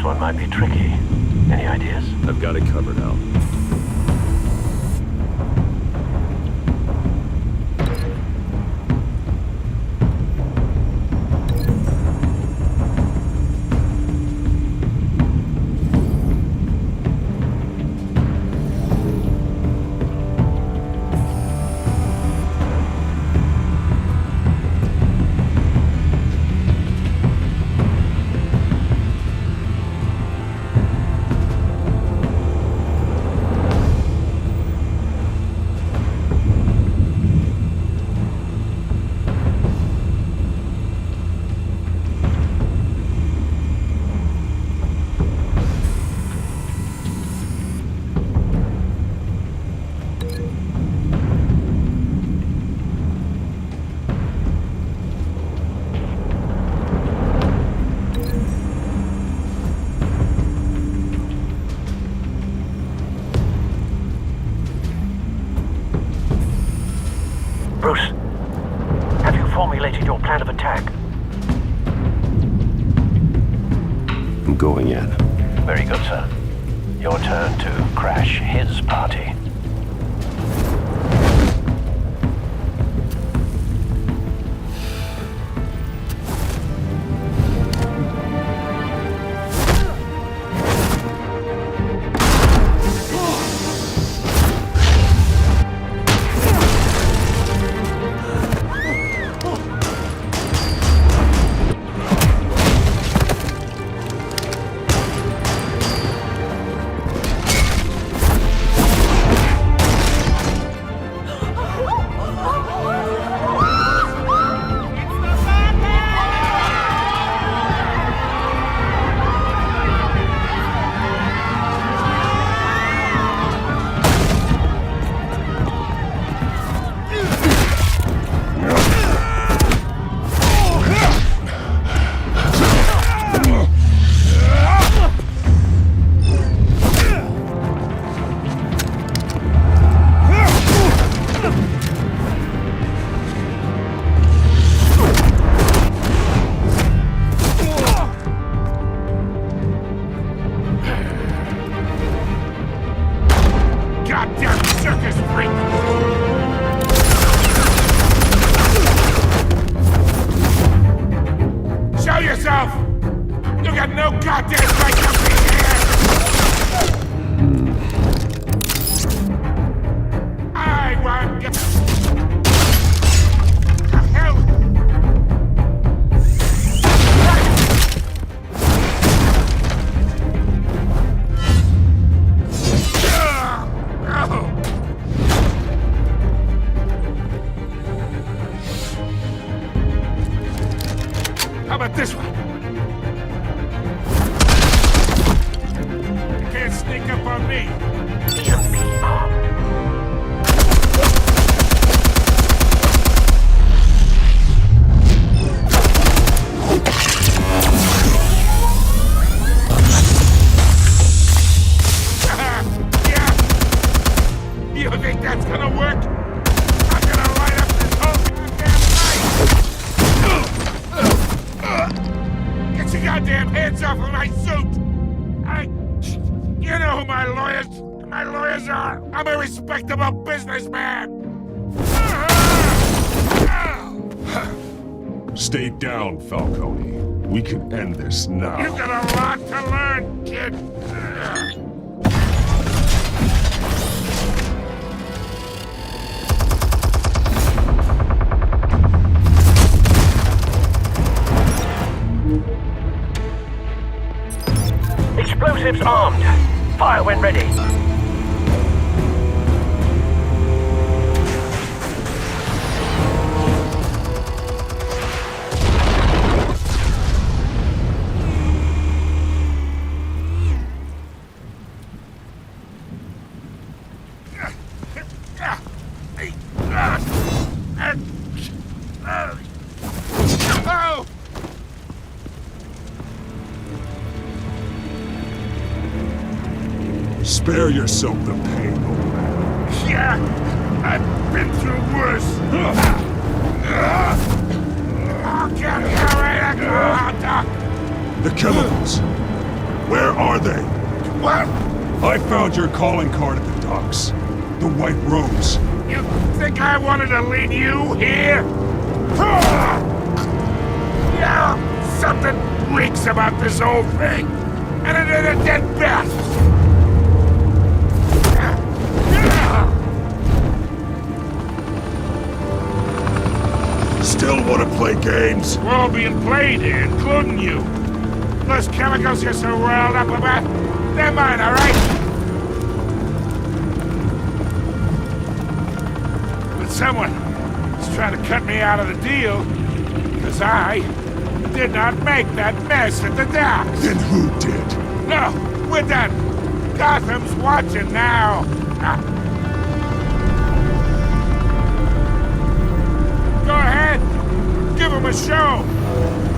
[SPEAKER 6] One might be tricky. Any ideas?
[SPEAKER 7] I've got it covered, Al.
[SPEAKER 6] Bruce, have you formulated your plan of attack?
[SPEAKER 7] I'm going in.
[SPEAKER 6] Very good, sir. Your turn to crash his party.
[SPEAKER 14] How about this one? You can't sneak up on me. Yeah. You think that's gonna work? I'm gonna light up this whole goddamn place! Get your goddamn hands off of my suit! You know who my lawyers are! I'm a respectable businessman!
[SPEAKER 5] Stay down, Falcone. We can end this now.
[SPEAKER 14] You've got a lot to learn, kid!
[SPEAKER 6] Explosives armed. Fire when ready.
[SPEAKER 5] Spare yourself the pain, old man.
[SPEAKER 14] Yeah, I've been through worse. I'll get you right now, Doc.
[SPEAKER 5] The chemicals. Where are they?
[SPEAKER 14] What?
[SPEAKER 5] I found your calling card at the docks. The White Rose.
[SPEAKER 14] You think I wanted to lead you here? Yeah, something reeks about this whole thing. And it is a dead bat.
[SPEAKER 5] Still want to play games?
[SPEAKER 14] We're all being played here, including you. Those chemicals you're so riled up about, they're mine, all right? But someone is trying to cut me out of the deal because I did not make that mess at the docks.
[SPEAKER 5] Then who did?
[SPEAKER 14] No, we're done. Gotham's watching now. Go ahead. Give him a show.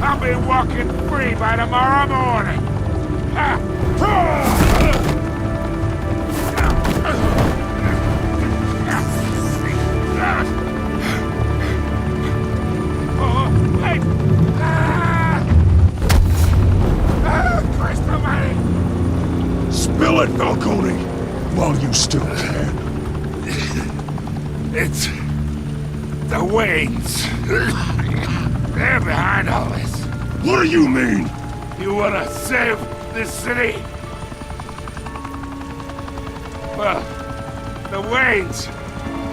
[SPEAKER 14] I'll be walking free by tomorrow morning.
[SPEAKER 5] still can.
[SPEAKER 14] It's the Waynes. They're behind all this.
[SPEAKER 5] What do you mean?
[SPEAKER 14] You wanna save this city? Well, the Waynes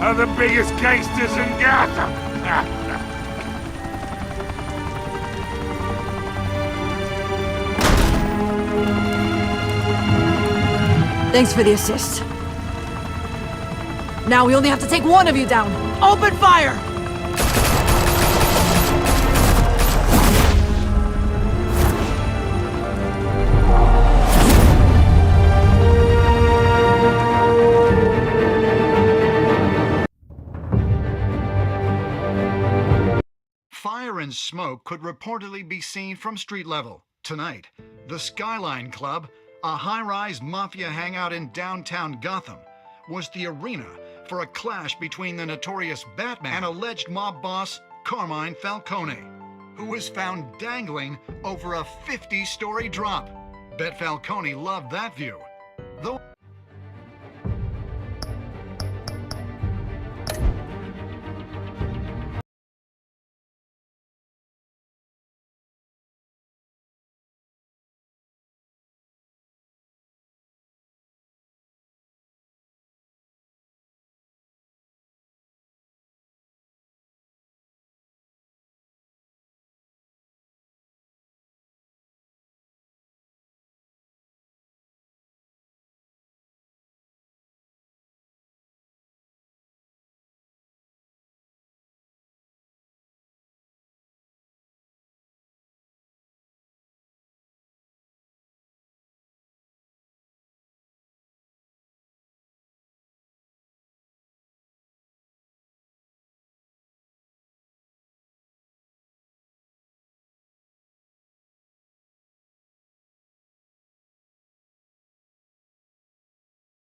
[SPEAKER 14] are the biggest gangsters in Gotham.
[SPEAKER 20] Thanks for the assist. Now we only have to take one of you down. Open fire!
[SPEAKER 15] Fire and smoke could reportedly be seen from street level. Tonight, the Skyline Club, a high-rise mafia hangout in downtown Gotham, was the arena for a clash between the notorious Batman and alleged mob boss Carmine Falcone, who was found dangling over a 50-story drop. Bet Falcone loved that view, though